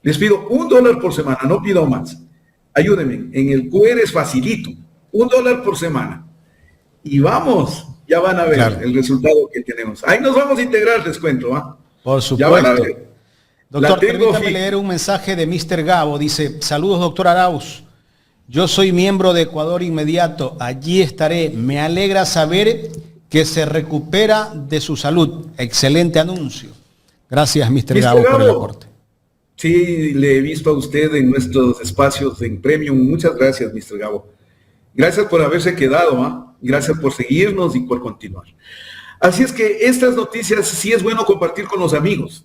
Les pido $1 por semana, no pido más. Ayúdenme, en el QR es facilito, $1 por semana. Y vamos, ya van a ver claro el resultado que tenemos. Ahí nos vamos a integrar, les cuento, ¿ah? Por supuesto. Ya van a ver. Doctor, permítame leer un mensaje de Mr. Gabo. Dice, saludos, doctor Arauz. Yo soy miembro de Ecuador Inmediato. Allí estaré. Me alegra saber que se recupera de su salud. Excelente anuncio. Gracias, Mr. Gabo, por el aporte. Sí, le he visto a usted en nuestros espacios en Premium. Muchas gracias, Mr. Gabo. Gracias por haberse quedado, ¿ah? Gracias por seguirnos y por continuar. Así es que estas noticias sí es bueno compartir con los amigos.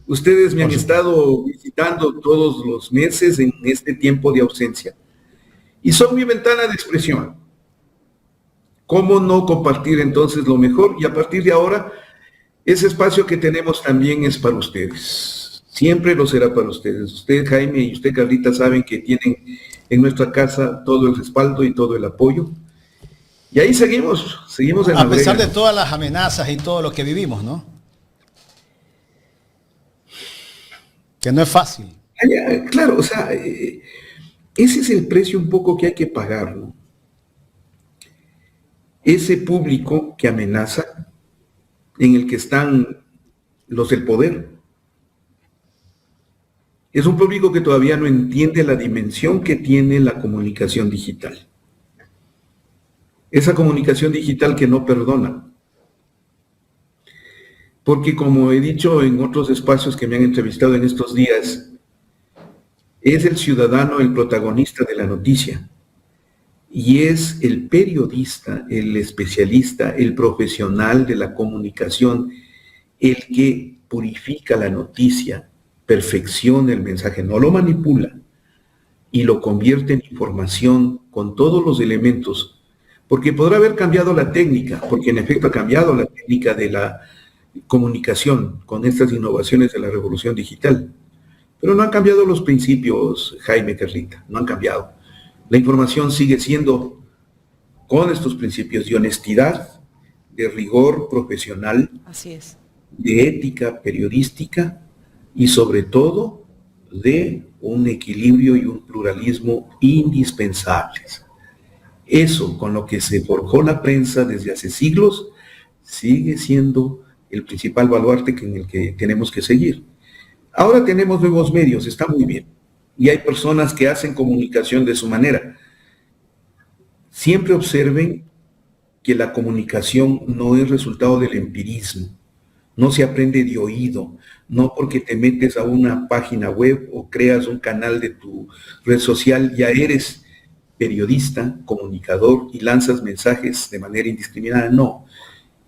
Ustedes me han estado visitando todos los meses en este tiempo de ausencia. Y son mi ventana de expresión. ¿Cómo no compartir entonces lo mejor? Y a partir de ahora, ese espacio que tenemos también es para ustedes. Siempre lo será para ustedes. Usted, Jaime, y usted, Carlita, saben que tienen en nuestra casa todo el respaldo y todo el apoyo. Y ahí seguimos en la a pesar de todas las amenazas y todo lo que vivimos, ¿no? Que no es fácil. Claro, o sea, ese es el precio un poco que hay que pagar, ¿no? Ese público que amenaza, en el que están los del poder, es un público que todavía no entiende la dimensión que tiene la comunicación digital. Esa comunicación digital que no perdona. Porque como he dicho en otros espacios que me han entrevistado en estos días, es el ciudadano el protagonista de la noticia. Y es el periodista, el especialista, el profesional de la comunicación, el que purifica la noticia, perfecciona el mensaje, no lo manipula y lo convierte en información con todos los elementos porque podrá haber cambiado la técnica, porque en efecto ha cambiado la técnica de la comunicación con estas innovaciones de la revolución digital. Pero no han cambiado los principios, Jaime, Carlita, no han cambiado. La información sigue siendo con estos principios de honestidad, de rigor profesional, Así es. de ética periodística y sobre todo de un equilibrio y un pluralismo indispensables. Eso con lo que se forjó la prensa desde hace siglos sigue siendo el principal baluarte en el que tenemos que seguir. Ahora tenemos nuevos medios, está muy bien, y hay personas que hacen comunicación de su manera. Siempre observen que la comunicación no es resultado del empirismo, no se aprende de oído, no porque te metes a una página web o creas un canal de tu red social, ya eres periodista, comunicador y lanzas mensajes de manera indiscriminada. No,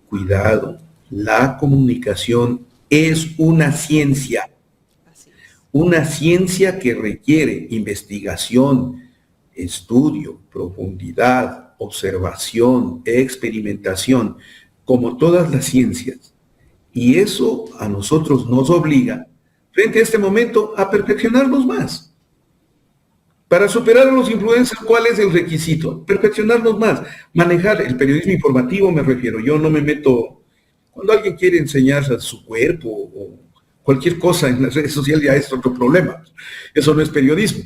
cuidado, la comunicación es una ciencia que requiere investigación, estudio, profundidad, observación, experimentación, como todas las ciencias. Y eso a nosotros nos obliga, frente a este momento, a perfeccionarnos más. Para superar a los influencers, ¿cuál es el requisito? Perfeccionarnos más. Manejar el periodismo informativo, me refiero. Yo no me meto, cuando alguien quiere enseñar a su cuerpo o cualquier cosa en las redes sociales, ya es otro problema. Eso no es periodismo.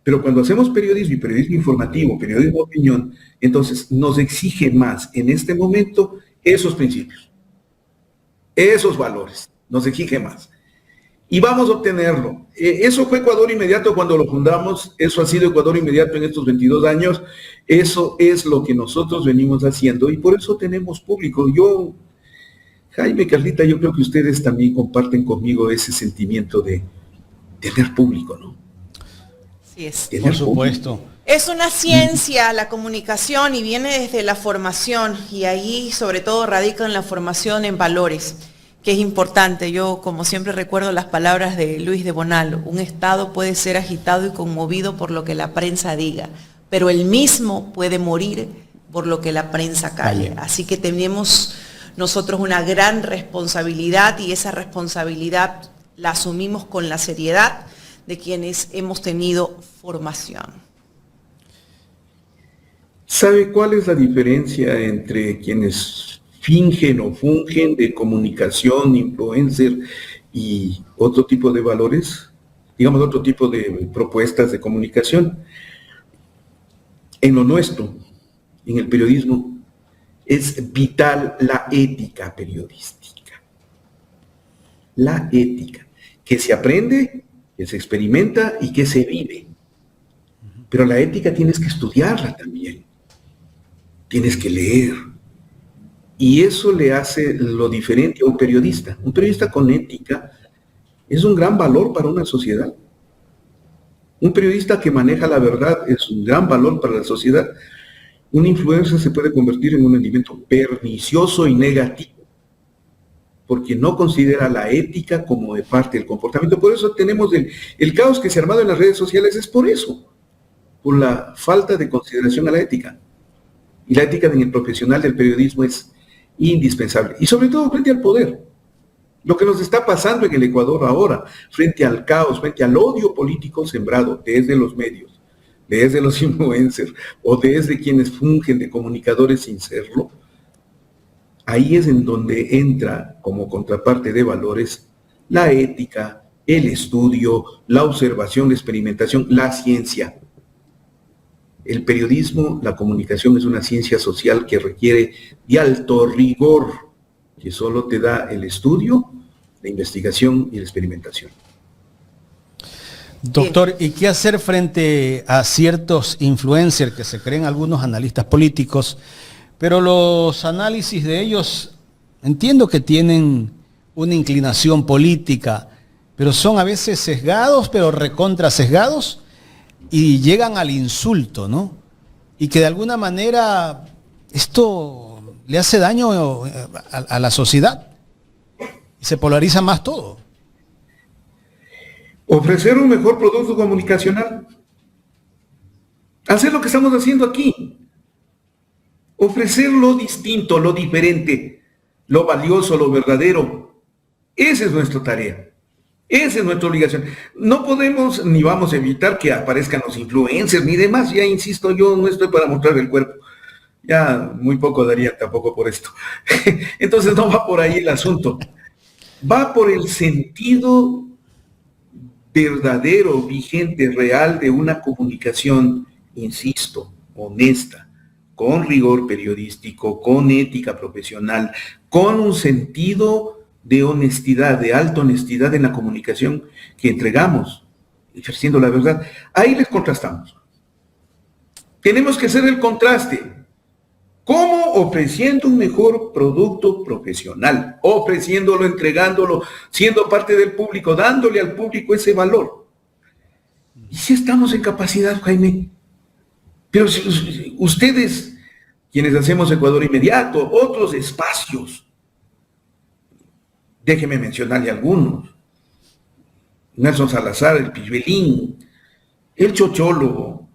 Pero cuando hacemos periodismo y periodismo informativo, periodismo de opinión, entonces nos exige más en este momento esos principios, esos valores, nos exige más. Y vamos a obtenerlo. Eso fue Ecuador Inmediato cuando lo fundamos, eso ha sido Ecuador Inmediato en estos 22 años, eso es lo que nosotros venimos haciendo y por eso tenemos público. Yo, Jaime, Carlita, yo creo que ustedes también comparten conmigo ese sentimiento de tener público, ¿no? Sí es. Por supuesto. Es una ciencia la comunicación y viene desde la formación y ahí sobre todo radica en la formación en valores, que es importante. Yo como siempre recuerdo las palabras de Luis de Bonal: un Estado puede ser agitado y conmovido por lo que la prensa diga, pero él mismo puede morir por lo que la prensa calle. Así que tenemos nosotros una gran responsabilidad y esa responsabilidad la asumimos con la seriedad de quienes hemos tenido formación. ¿Sabe cuál es la diferencia entre quienes fingen o fungen de comunicación, influencer y otro tipo de valores? Digamos, otro tipo de propuestas de comunicación. En lo nuestro, en el periodismo, es vital la ética periodística. La ética, que se aprende, que se experimenta y que se vive. Pero la ética tienes que estudiarla también. Tienes que leer. Y eso le hace lo diferente a un periodista. Un periodista con ética es un gran valor para una sociedad. Un periodista que maneja la verdad es un gran valor para la sociedad. Un influencer se puede convertir en un elemento pernicioso y negativo, porque no considera la ética como de parte del comportamiento. Por eso tenemos el caos que se ha armado en las redes sociales, es por eso, por la falta de consideración a la ética. Y la ética en el profesional del periodismo es indispensable, y sobre todo frente al poder. Lo que nos está pasando en el Ecuador ahora, frente al caos, frente al odio político sembrado desde los medios, desde los influencers o desde quienes fungen de comunicadores sin serlo, ahí es en donde entra como contraparte de valores la ética, el estudio, la observación, la experimentación, la ciencia. El periodismo, la comunicación es una ciencia social que requiere de alto rigor, que solo te da el estudio, la investigación y la experimentación. Doctor, ¿y qué hacer frente a ciertos influencers que se creen algunos analistas políticos, pero los análisis de ellos entiendo que tienen una inclinación política, pero son a veces sesgados, pero recontra sesgados, y llegan al insulto, ¿no? Y que de alguna manera esto le hace daño a la sociedad y se polariza más todo. Ofrecer un mejor producto comunicacional. Hacer lo que estamos haciendo aquí. ofrecer lo distinto, lo diferente, lo valioso, lo verdadero. Esa es nuestra tarea. Esa es nuestra obligación. No podemos ni vamos a evitar que aparezcan los influencers ni demás. Ya insisto, yo no estoy para mostrar el cuerpo. Ya muy poco daría tampoco por esto. Entonces no va por ahí el asunto. Va por el sentido verdadero, vigente, real de una comunicación, insisto, honesta, con rigor periodístico, con ética profesional, con un sentido de honestidad, de alta honestidad en la comunicación que entregamos, ejerciendo la verdad. Ahí les contrastamos. Tenemos que hacer el contraste. ¿Cómo? Ofreciendo un mejor producto profesional, ofreciéndolo, entregándolo, siendo parte del público, dándole al público ese valor. Y si estamos en capacidad, Jaime, pero si ustedes, quienes hacemos Ecuador Inmediato, otros espacios, déjeme mencionarle algunos. Nelson Salazar, el Pilluelín, el Chochólogo,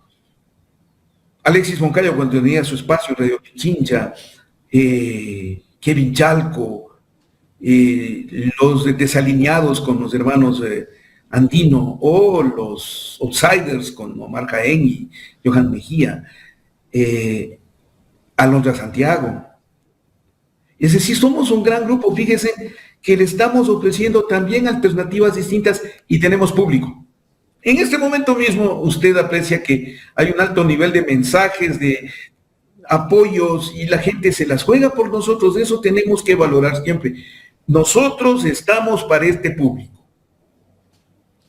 Alexis Moncayo cuando tenía su espacio en Radio Pichincha, Kevin Chalco, los desalineados con los hermanos Andino, o los outsiders con Omar Caén y Johan Mejía, Alondra Santiago. Es decir, somos un gran grupo, fíjese que le estamos ofreciendo también alternativas distintas y tenemos público. En este momento mismo usted aprecia que hay un alto nivel de mensajes, de apoyos y la gente se las juega por nosotros. Eso tenemos que valorar siempre. Nosotros estamos para este público.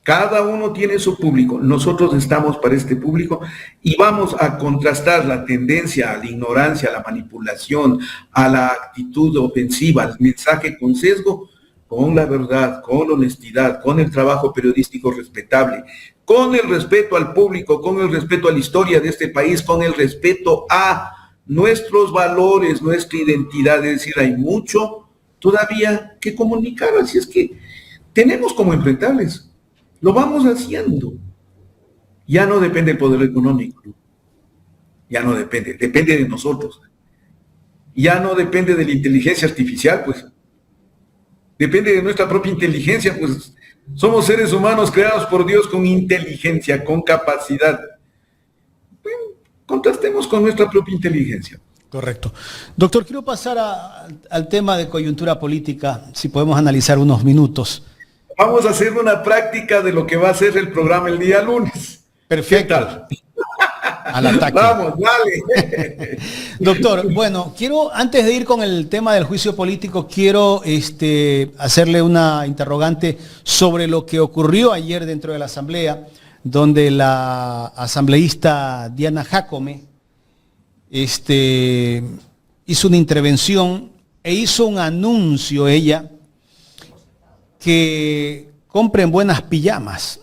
Cada uno tiene su público. Nosotros estamos para este público y vamos a contrastar la tendencia a la ignorancia, a la manipulación, a la actitud ofensiva, al mensaje con sesgo, con la verdad, con honestidad, con el trabajo periodístico respetable, con el respeto al público, con el respeto a la historia de este país, con el respeto a nuestros valores, nuestra identidad. Es decir, hay mucho todavía que comunicar, así es que tenemos como enfrentarles. Lo vamos haciendo. Ya no depende del poder económico. Ya no depende, depende de nosotros. Ya no depende de la inteligencia artificial, pues. Depende de nuestra propia inteligencia, pues. Somos seres humanos creados por Dios con inteligencia, con capacidad. Bueno, contrastemos con nuestra propia inteligencia. Correcto. Doctor, quiero pasar al tema de coyuntura política, si podemos analizar unos minutos. Vamos a hacer una práctica de lo que va a ser el programa el día lunes. Perfecto. Al ataque. Vamos, dale. Doctor, bueno, antes de ir con el tema del juicio político, quiero hacerle una interrogante sobre lo que ocurrió ayer dentro de la Asamblea, donde la asambleísta Diana Jácome hizo una intervención e hizo un anuncio ella, que compren buenas pijamas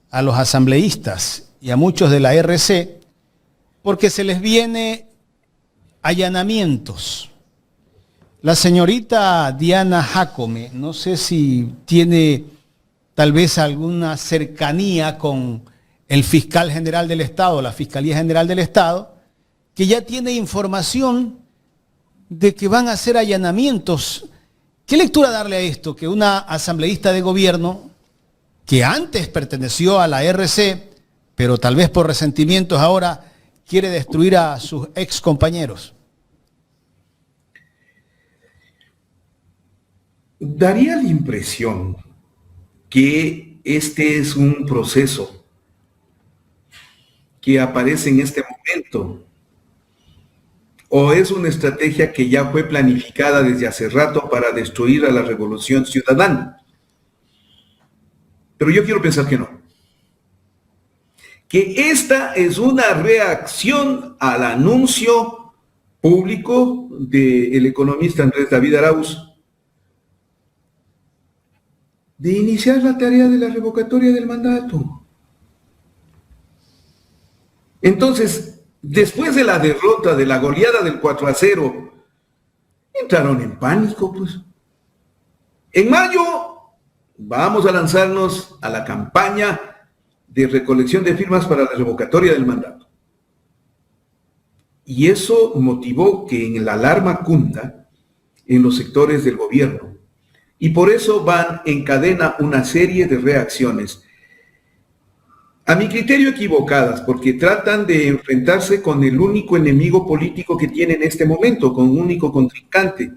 a los asambleístas y a muchos de la RC, porque se les viene allanamientos. La señorita Diana Jácome, no sé si tiene tal vez alguna cercanía con el fiscal general del Estado, la Fiscalía General del Estado, que ya tiene información de que van a hacer allanamientos. ¿Qué lectura darle a esto? Que una asambleísta de gobierno que antes perteneció a la RC, pero tal vez por resentimientos ahora quiere destruir a sus ex compañeros. Daría la impresión que este es un proceso que aparece en este momento, o es una estrategia que ya fue planificada desde hace rato para destruir a la revolución ciudadana. Pero yo quiero pensar que no. Que esta es una reacción al anuncio público del economista Andrés David Arauz de iniciar la tarea de la revocatoria del mandato. Entonces, después de la derrota, de la goleada del 4-0, entraron en pánico, pues. En mayo vamos a lanzarnos a la campaña de recolección de firmas para la revocatoria del mandato. Y eso motivó que en la alarma cunda en los sectores del gobierno. Y por eso van en cadena una serie de reacciones, a mi criterio equivocadas, porque tratan de enfrentarse con el único enemigo político que tiene en este momento, con un único contrincante,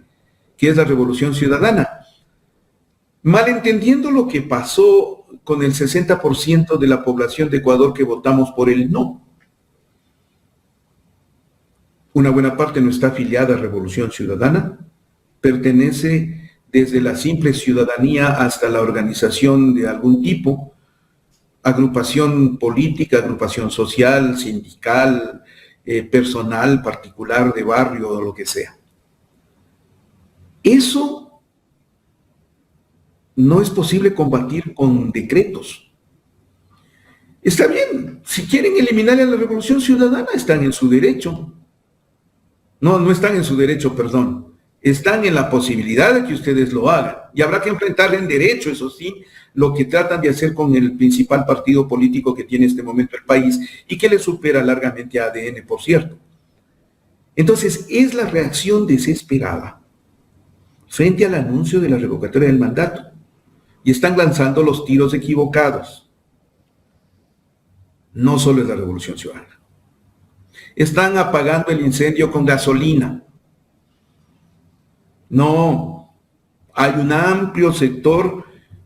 que es la Revolución Ciudadana. Malentendiendo lo que pasó con el 60% de la población de Ecuador que votamos por el no. Una buena parte no está afiliada a Revolución Ciudadana, pertenece desde la simple ciudadanía hasta la organización de algún tipo, agrupación política, agrupación social, sindical, personal, particular, de barrio o lo que sea. Eso no es posible combatir con decretos. Está bien, si quieren eliminar a la Revolución Ciudadana, están en su derecho. No están en su derecho, perdón. Están en la posibilidad de que ustedes lo hagan. Y habrá que enfrentar en derecho, eso sí, lo que tratan de hacer con el principal partido político que tiene en este momento el país y que le supera largamente a ADN, por cierto. Entonces, es la reacción desesperada frente al anuncio de la revocatoria del mandato. Y están lanzando los tiros equivocados. No solo es la Revolución Ciudadana. Están apagando el incendio con gasolina. No, hay un amplio sector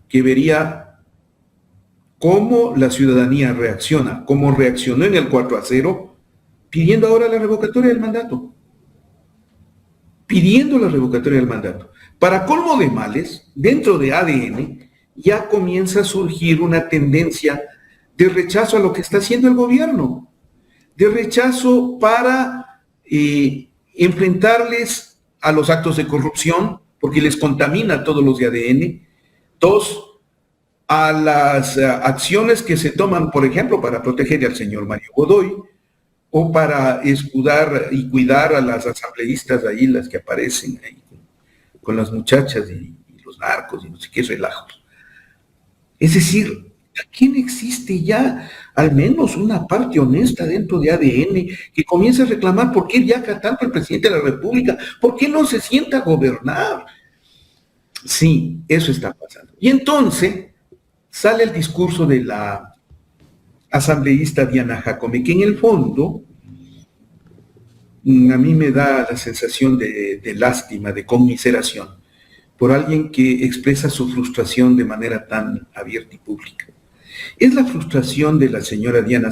que vería cómo la ciudadanía reacciona, cómo reaccionó en el 4-0, pidiendo ahora la revocatoria del mandato. Pidiendo la revocatoria del mandato. Para colmo de males, dentro de ADN ya comienza a surgir una tendencia de rechazo a lo que está haciendo el gobierno, de rechazo para enfrentarles a los actos de corrupción, porque les contamina a todos los de ADN. 2, a las acciones que se toman, por ejemplo, para proteger al señor Mario Godoy, o para escudar y cuidar a las asambleístas ahí, las que aparecen ahí, con las muchachas y los narcos y no sé qué relajos. Es decir, aquí no existe ya al menos una parte honesta dentro de ADN que comience a reclamar por qué viaja tanto el presidente de la República, por qué no se sienta a gobernar. Sí, eso está pasando. Y entonces sale el discurso de la asambleísta Diana Jacome, que en el fondo a mí me da la sensación de lástima, de conmiseración, por alguien que expresa su frustración de manera tan abierta y pública. Es la frustración de la señora Diana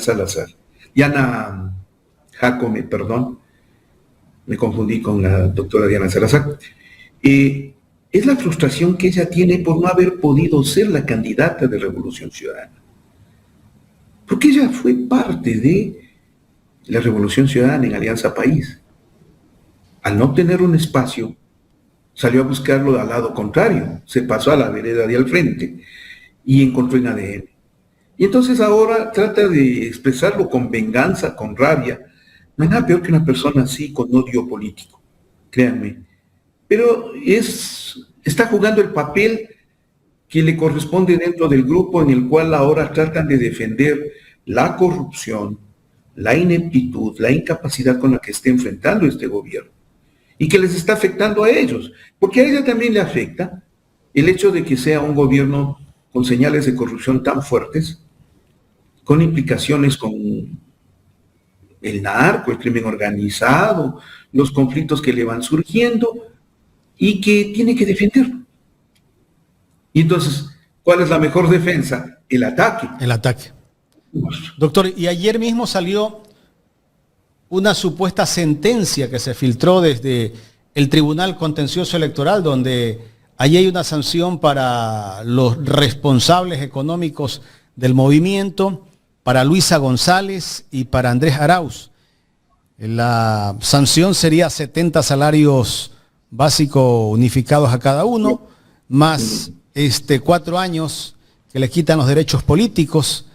Jacome, perdón, me confundí con la doctora Diana Salazar. Es la frustración que ella tiene por no haber podido ser la candidata de Revolución Ciudadana. Porque ella fue parte de la Revolución Ciudadana en Alianza País. Al no tener un espacio, salió a buscarlo al lado contrario, se pasó a la vereda de al frente y encontró en ADN. Y entonces ahora trata de expresarlo con venganza, con rabia. No hay nada peor que una persona así con odio político, créanme. Pero está jugando el papel que le corresponde dentro del grupo en el cual ahora tratan de defender la corrupción, la ineptitud, la incapacidad con la que está enfrentando este gobierno y que les está afectando a ellos, porque a ella también le afecta el hecho de que sea un gobierno con señales de corrupción tan fuertes, con implicaciones con el narco, el crimen organizado, los conflictos que le van surgiendo y que tiene que defenderlo. Y entonces, ¿cuál es la mejor defensa? El ataque. El ataque. Doctor, y ayer mismo salió una supuesta sentencia que se filtró desde el Tribunal Contencioso Electoral, donde allí hay una sanción para los responsables económicos del movimiento, para Luisa González y para Andrés Arauz. La sanción sería 70 salarios básicos unificados a cada uno, más 4 años que le quitan los derechos políticos.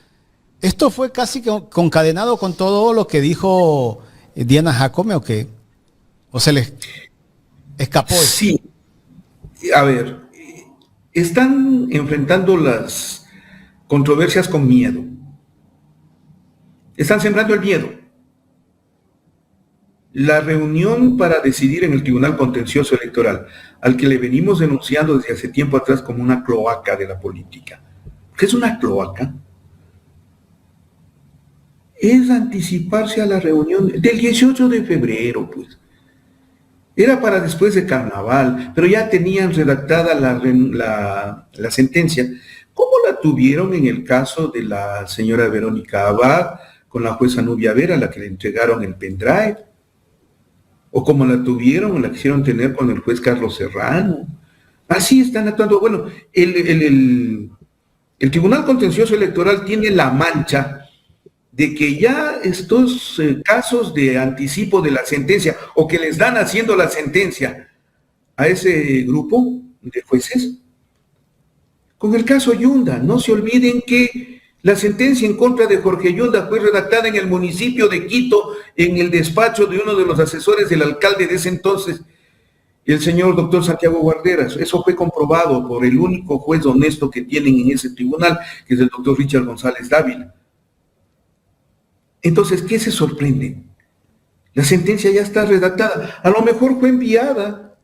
¿Esto fue casi concadenado con todo lo que dijo Diana Jacome o qué? ¿O se les escapó? Sí. A ver, están enfrentando las controversias con miedo. Están sembrando el miedo. la reunión para decidir en el Tribunal Contencioso Electoral, al que le venimos denunciando desde hace tiempo atrás como una cloaca de la política. ¿Qué es una cloaca? Es anticiparse a la reunión del 18 de febrero, pues. Era para después de carnaval, pero ya tenían redactada la sentencia. ¿Cómo la tuvieron en el caso de la señora Verónica Abad con la jueza Nubia Vera, a la que le entregaron el pendrive? ¿O como la tuvieron o la quisieron tener con el juez Carlos Serrano? Así están actuando. Bueno, el Tribunal Contencioso Electoral tiene la mancha de que ya estos casos de anticipo de la sentencia o que les dan haciendo la sentencia a ese grupo de jueces, con el caso Yunda, no se olviden que la sentencia en contra de Jorge Yunda fue redactada en el municipio de Quito, en el despacho de uno de los asesores del alcalde de ese entonces, el señor doctor Santiago Guarderas. Eso fue comprobado por el único juez honesto que tienen en ese tribunal, que es el doctor Richard González Dávila. Entonces, ¿qué se sorprende? La sentencia ya está redactada. A lo mejor fue enviada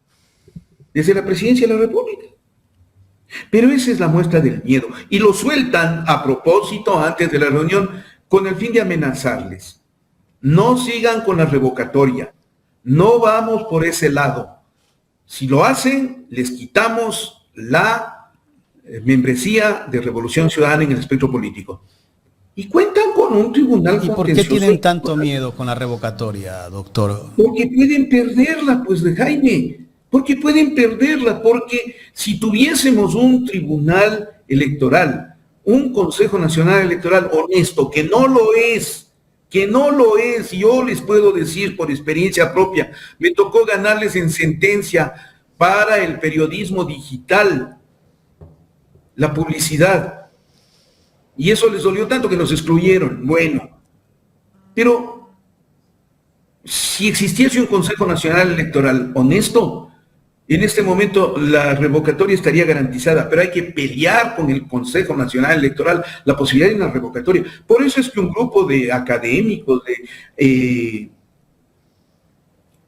desde la Presidencia de la República. Pero esa es la muestra del miedo. Y lo sueltan a propósito antes de la reunión con el fin de amenazarles. No sigan con la revocatoria. No vamos por ese lado. Si lo hacen, les quitamos la membresía de Revolución Ciudadana en el espectro político. Y cuentan con un tribunal. ¿Y por qué tienen tanto miedo con la revocatoria, doctor? Porque pueden perderla, pues, de Jaime. Porque pueden perderla, porque si tuviésemos un tribunal electoral, un Consejo Nacional Electoral honesto, que no lo es, yo les puedo decir por experiencia propia, me tocó ganarles en sentencia para el periodismo digital, la publicidad. Y eso les dolió tanto que nos excluyeron. Bueno, pero si existiese un Consejo Nacional Electoral honesto, en este momento la revocatoria estaría garantizada, pero hay que pelear con el Consejo Nacional Electoral la posibilidad de una revocatoria. Por eso es que un grupo de académicos, de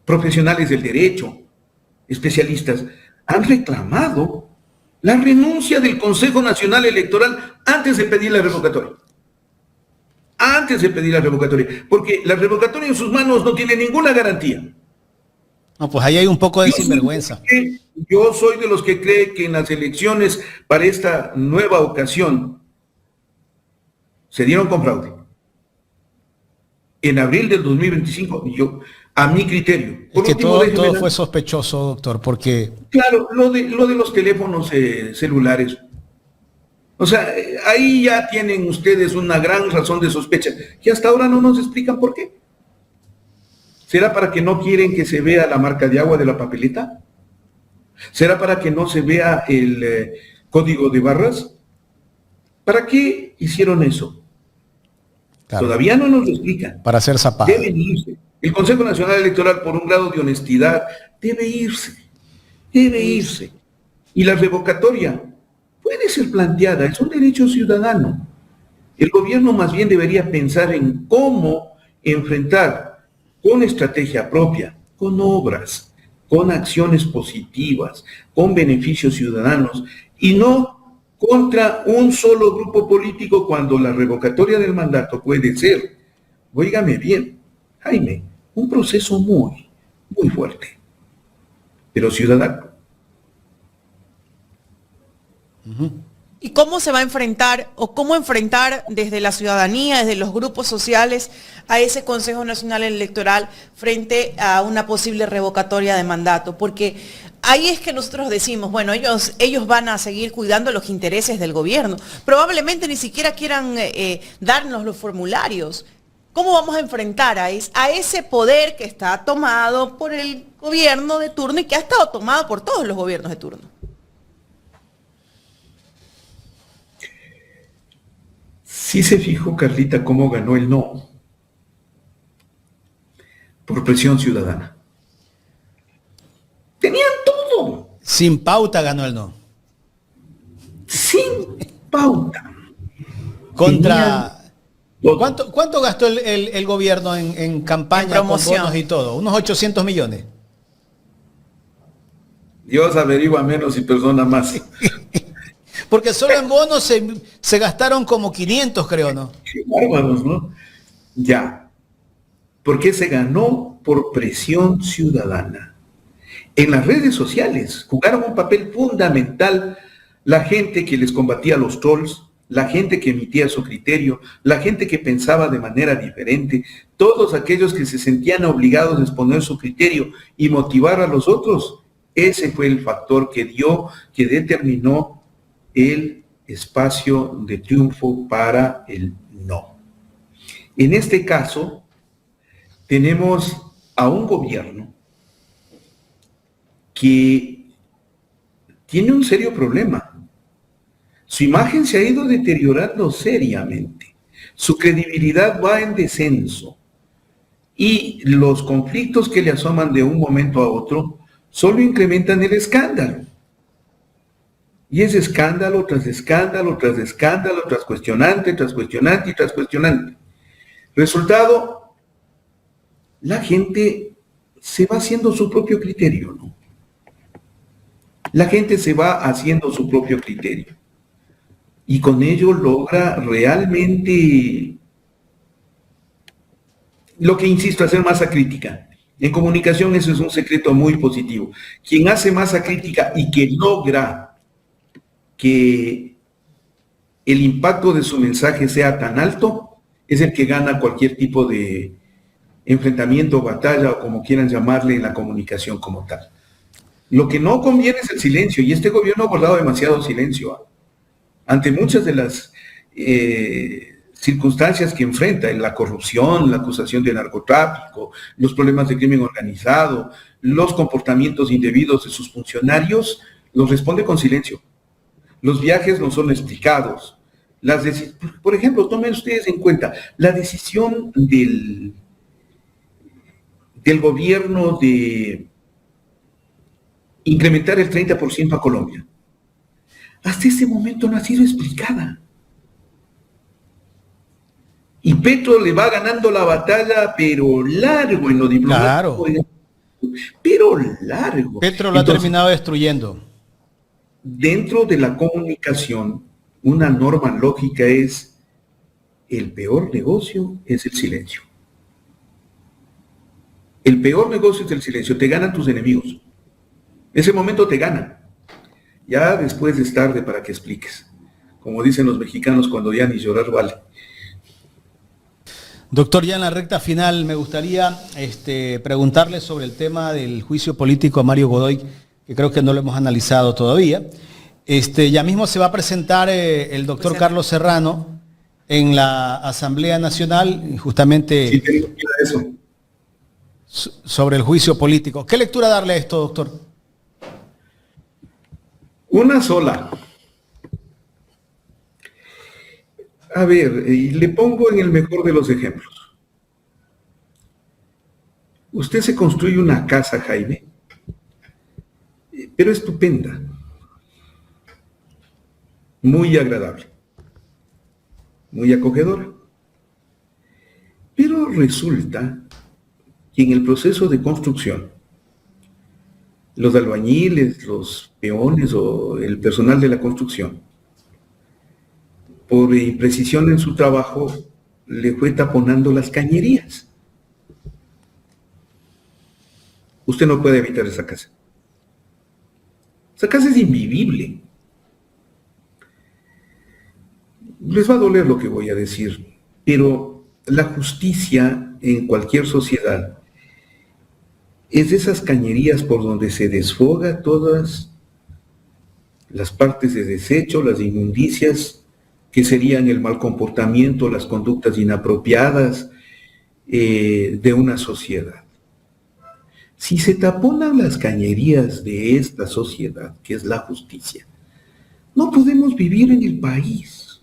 profesionales del derecho, especialistas, han reclamado la renuncia del Consejo Nacional Electoral antes de pedir la revocatoria. Antes de pedir la revocatoria. Porque la revocatoria en sus manos no tiene ninguna garantía. No, pues ahí hay un poco de sinvergüenza. Yo soy de los que cree que en las elecciones para esta nueva ocasión se dieron con fraude. En abril del 2025, a mi criterio. Es que todo fue sospechoso, doctor, porque... Claro, lo de los teléfonos celulares. O sea, ahí ya tienen ustedes una gran razón de sospecha, que hasta ahora no nos explican por qué. ¿Será para que no quieren que se vea la marca de agua de la papeleta? ¿Será para que no se vea el código de barras? ¿Para qué hicieron eso? Claro. Todavía no nos lo explican. Para hacer zapato. Deben irse. El Consejo Nacional Electoral, por un grado de honestidad, debe irse. Y la revocatoria puede ser planteada, es un derecho ciudadano. El gobierno más bien debería pensar en cómo enfrentar con estrategia propia, con obras, con acciones positivas, con beneficios ciudadanos, y no contra un solo grupo político cuando la revocatoria del mandato puede ser, óigame bien, Jaime, un proceso muy, muy fuerte, pero ciudadano. ¿Y cómo se va a enfrentar o cómo enfrentar desde la ciudadanía, desde los grupos sociales, a ese Consejo Nacional Electoral frente a una posible revocatoria de mandato? Porque ahí es que nosotros decimos, bueno, ellos van a seguir cuidando los intereses del gobierno. Probablemente ni siquiera quieran darnos los formularios. ¿Cómo vamos a enfrentar a ese poder que está tomado por el gobierno de turno y que ha estado tomado por todos los gobiernos de turno? Sí se fijó, Carlita, cómo ganó el no. Por presión ciudadana. Tenían todo. Sin pauta ganó el no. Sin pauta. Contra Todo. ¿Cuánto gastó el gobierno en campaña, En con promoción? bonos y todo? Unos 800 millones. Dios averigua menos y perdona más. Porque solo en bonos se gastaron como 500, creo, ¿no? Qué bárbaros, ¿no? Ya. ¿Por qué se ganó? Por presión ciudadana. En las redes sociales jugaron un papel fundamental la gente que les combatía a los trolls, la gente que emitía su criterio, la gente que pensaba de manera diferente, todos aquellos que se sentían obligados a exponer su criterio y motivar a los otros. Ese fue el factor que determinó el espacio de triunfo para el no. En este caso, tenemos a un gobierno que tiene un serio problema. Su imagen se ha ido deteriorando seriamente. Su credibilidad va en descenso. Y los conflictos que le asoman de un momento a otro solo incrementan el escándalo. Y es escándalo tras escándalo, tras escándalo, tras cuestionante, tras cuestionante y tras cuestionante. Resultado, la gente se va haciendo su propio criterio, ¿no? La gente se va haciendo su propio criterio. Y con ello logra realmente lo que, insisto, hacer masa crítica. En comunicación eso es un secreto muy positivo. Quien hace masa crítica y que logra que el impacto de su mensaje sea tan alto, es el que gana cualquier tipo de enfrentamiento, batalla o como quieran llamarle en la comunicación como tal. Lo que no conviene es el silencio, y este gobierno ha guardado demasiado silencio ante muchas de las circunstancias que enfrenta, la corrupción, la acusación de narcotráfico, los problemas de crimen organizado, los comportamientos indebidos de sus funcionarios, los responde con silencio. Los viajes no son explicados. Por ejemplo, tomen ustedes en cuenta la decisión del gobierno de incrementar el 30% a Colombia. Hasta ese momento no ha sido explicada. Y Petro le va ganando la batalla, pero largo en lo diplomático. Claro. Pero largo. Petro lo ha terminado destruyendo. Dentro de la comunicación, una norma lógica es: el peor negocio es el silencio. El peor negocio es el silencio. Te ganan tus enemigos. En ese momento te ganan. Ya después es tarde para que expliques. Como dicen los mexicanos, cuando ya ni llorar vale. Doctor, ya en la recta final me gustaría preguntarle sobre el tema del juicio político a Mario Godoy, que creo que no lo hemos analizado todavía. Ya mismo se va a presentar el doctor Carlos Serrano en la Asamblea Nacional, justamente Sí, tengo que ir a eso. sobre el juicio político. ¿Qué lectura darle a esto, doctor? Una sola. A ver, y le pongo en el mejor de los ejemplos. Usted se construye una casa, Jaime, pero estupenda, muy agradable, muy acogedora. Pero resulta que en el proceso de construcción, los albañiles, los peones o el personal de la construcción, por imprecisión en su trabajo, le fue taponando las cañerías. Usted no puede evitar esa casa. Esa casa es invivible. Les va a doler lo que voy a decir, pero la justicia en cualquier sociedad es de esas cañerías por donde se desfoga todas las partes de desecho, las inmundicias, que serían el mal comportamiento, las conductas inapropiadas de una sociedad. Si se taponan las cañerías de esta sociedad, que es la justicia, no podemos vivir en el país.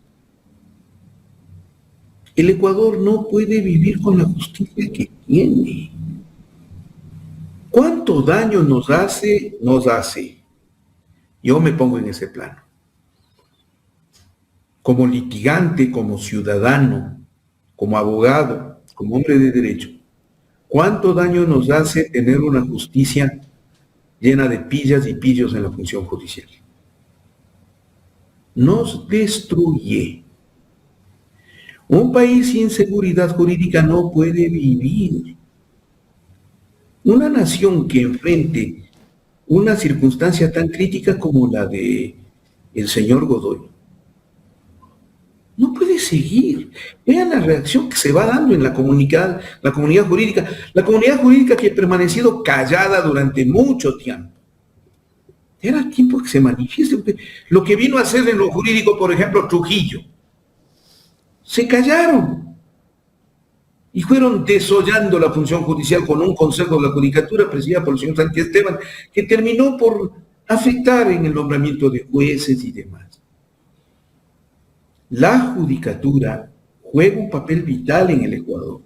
El Ecuador no puede vivir con la justicia que tiene. ¿Cuánto daño nos hace? Nos hace. Yo me pongo en ese plano. Como litigante, como ciudadano, como abogado, como hombre de derecho, ¿cuánto daño nos hace tener una justicia llena de pillas y pillos en la función judicial? Nos destruye. Un país sin seguridad jurídica no puede vivir. Una nación que enfrente una circunstancia tan crítica como la de el señor Godoy no puede seguir. Vean la reacción que se va dando en la comunidad jurídica. La comunidad jurídica que ha permanecido callada durante mucho tiempo. Era tiempo que se manifieste. Lo que vino a hacer en lo jurídico, por ejemplo, Trujillo. Se callaron. Y fueron desollando la función judicial con un consejo de la judicatura presidido por el señor Santi Esteban, que terminó por afectar en el nombramiento de jueces y demás. La judicatura juega un papel vital en el Ecuador.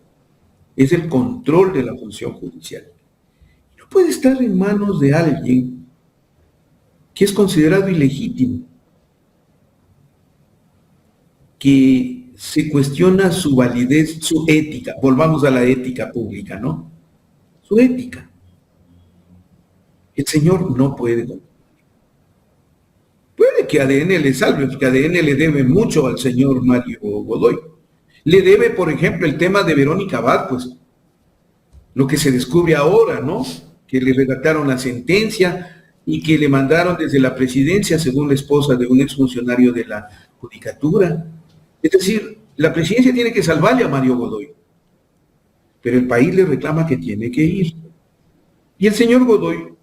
Es el control de la función judicial. No puede estar en manos de alguien que es considerado ilegítimo, que se cuestiona su validez, su ética. Volvamos a la ética pública, ¿no? Su ética. El señor no puede. Puede que ADN le salve, porque ADN le debe mucho al señor Mario Godoy. Le debe, por ejemplo, el tema de Verónica Abad, pues, lo que se descubre ahora, ¿no? Que le redactaron la sentencia y que le mandaron desde la presidencia, según la esposa de un exfuncionario de la judicatura. Es decir, la presidencia tiene que salvarle a Mario Godoy, pero el país le reclama que tiene que ir. Y el señor Godoy,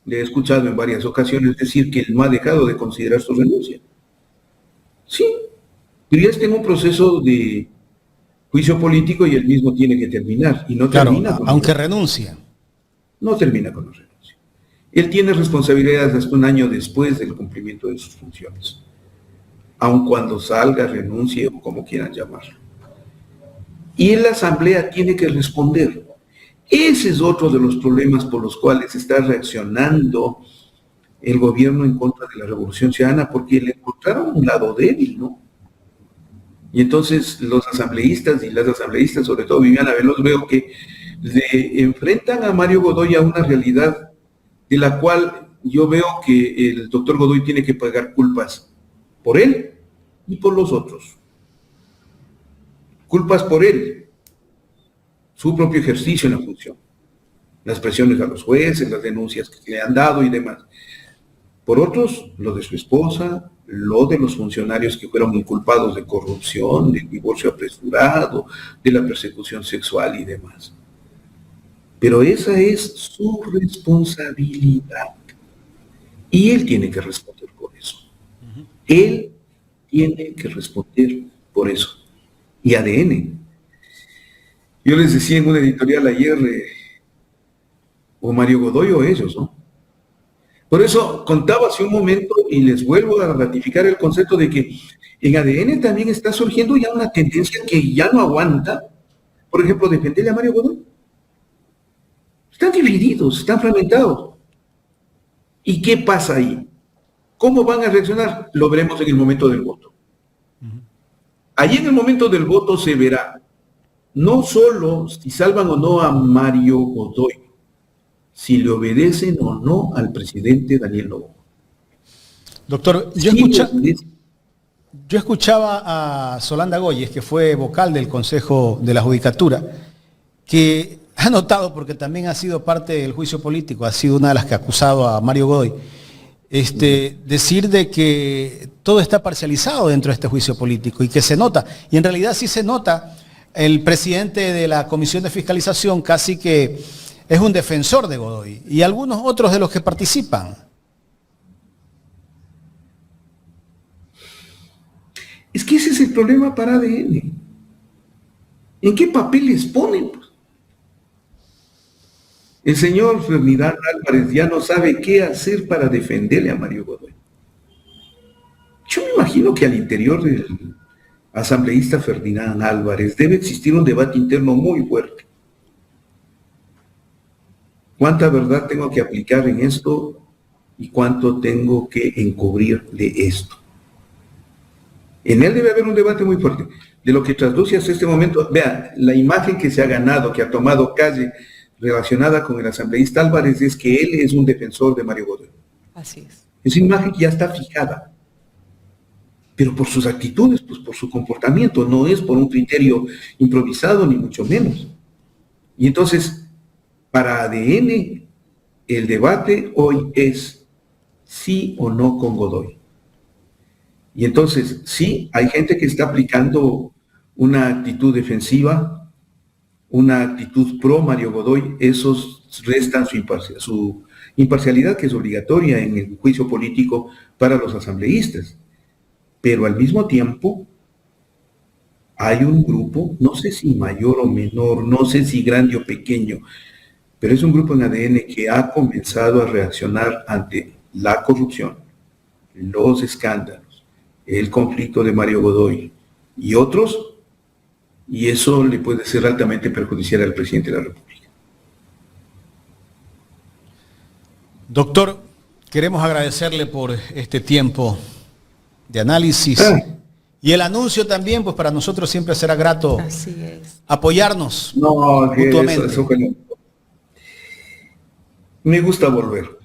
le he escuchado en varias ocasiones decir que él no ha dejado de considerar su renuncia. Sí, pero ya está en un proceso de juicio político y él mismo tiene que terminar. Y no termina con aunque renuncia. No termina con la renuncia. Él tiene responsabilidades hasta un año después del cumplimiento de sus funciones, aun cuando salga, renuncie o como quieran llamarlo. Y la Asamblea tiene que responder. Ese es otro de los problemas por los cuales está reaccionando el gobierno en contra de la Revolución Ciudadana, porque le encontraron un lado débil, ¿no? Y entonces los asambleístas y las asambleístas, sobre todo Viviana Veloz, veo que le enfrentan a Mario Godoy a una realidad de la cual yo veo que el doctor Godoy tiene que pagar culpas por él y por los otros. Culpas por él, su propio ejercicio en la función, las presiones a los jueces, las denuncias que le han dado y demás. Por otros, lo de su esposa, lo de los funcionarios que fueron inculpados de corrupción, del divorcio apresurado, de la persecución sexual y demás. Pero esa es su responsabilidad. Y él tiene que responder por eso. Él tiene que responder por eso. Y ADN. Yo les decía en una editorial ayer, o Mario Godoy o ellos, ¿no? Por eso contaba hace un momento y les vuelvo a ratificar el concepto de que en ADN también está surgiendo ya una tendencia que ya no aguanta, por ejemplo, defenderle a Mario Godoy. Están divididos, están fragmentados. ¿Y qué pasa ahí? ¿Cómo van a reaccionar? Lo veremos en el momento del voto. Allí en el momento del voto se verá no solo si salvan o no a Mario Godoy, si le obedecen o no al presidente Daniel Noboa. Doctor, yo escuchaba a Solanda Goyes, que fue vocal del Consejo de la Judicatura, que ha notado, porque también ha sido parte del juicio político, ha sido una de las que ha acusado a Mario Godoy, decir de que todo está parcializado dentro de este juicio político y que se nota, y en realidad sí se nota. El presidente de la Comisión de Fiscalización casi que es un defensor de Godoy y algunos otros de los que participan. Es que ese es el problema para ADN. ¿En qué papeles ponen? El señor Ferdinand Álvarez ya no sabe qué hacer para defenderle a Mario Godoy. Yo me imagino que al interior del asambleísta Ferdinand Álvarez debe existir un debate interno muy fuerte. ¿Cuánta verdad tengo que aplicar en esto y cuánto tengo que encubrir de esto? En él debe haber un debate muy fuerte. De lo que trasluce hasta este momento, vea, la imagen que se ha ganado, que ha tomado calle relacionada con el asambleísta Álvarez, es que él es un defensor de Mario Godoy. Así es. Es una imagen que ya está fijada. Pero por sus actitudes, pues por su comportamiento, no es por un criterio improvisado, ni mucho menos. Y entonces, para ADN, el debate hoy es sí o no con Godoy. Y entonces, sí, hay gente que está aplicando una actitud defensiva, una actitud pro Mario Godoy, esos restan su imparcialidad, que es obligatoria en el juicio político para los asambleístas. Pero al mismo tiempo, hay un grupo, no sé si mayor o menor, no sé si grande o pequeño, pero es un grupo en ADN que ha comenzado a reaccionar ante la corrupción, los escándalos, el conflicto de Mario Godoy y otros, y eso le puede ser altamente perjudicial al presidente de la República. Doctor, queremos agradecerle por este tiempo de análisis y el anuncio también, pues para nosotros siempre será grato apoyarnos mutuamente. Me gusta volver,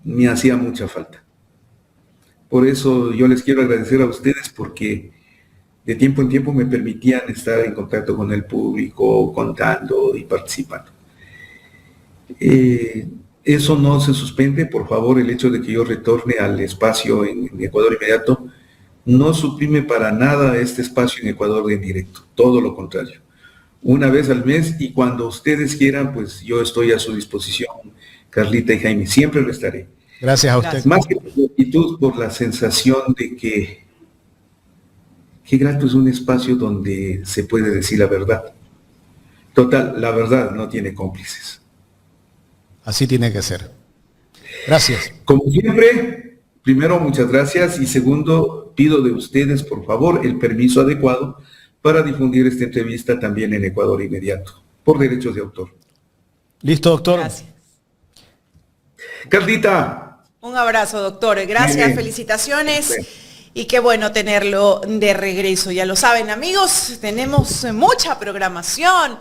me hacía mucha falta. Por eso yo les quiero agradecer a ustedes porque de tiempo en tiempo me permitían estar en contacto con el público, contando y participando. Eso no se suspende, por favor, el hecho de que yo retorne al espacio en Ecuador Inmediato no suprime para nada este espacio en Ecuador en directo, todo lo contrario. Una vez al mes y cuando ustedes quieran, pues yo estoy a su disposición, Carlita y Jaime, siempre lo estaré. Gracias a usted. Más que por la actitud, por la sensación de que qué grato es un espacio donde se puede decir la verdad. Total, la verdad no tiene cómplices. Así tiene que ser. Gracias. Como siempre, primero, muchas gracias y segundo, pido de ustedes, por favor, el permiso adecuado para difundir esta entrevista también en Ecuador Inmediato, por derechos de autor. Listo, doctor. Gracias. Carlita. Un abrazo, doctor. Gracias, felicitaciones. Y qué bueno tenerlo de regreso. Ya lo saben, amigos, tenemos mucha programación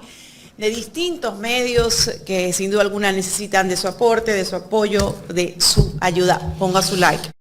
de distintos medios que sin duda alguna necesitan de su aporte, de su apoyo, de su ayuda. Ponga su like.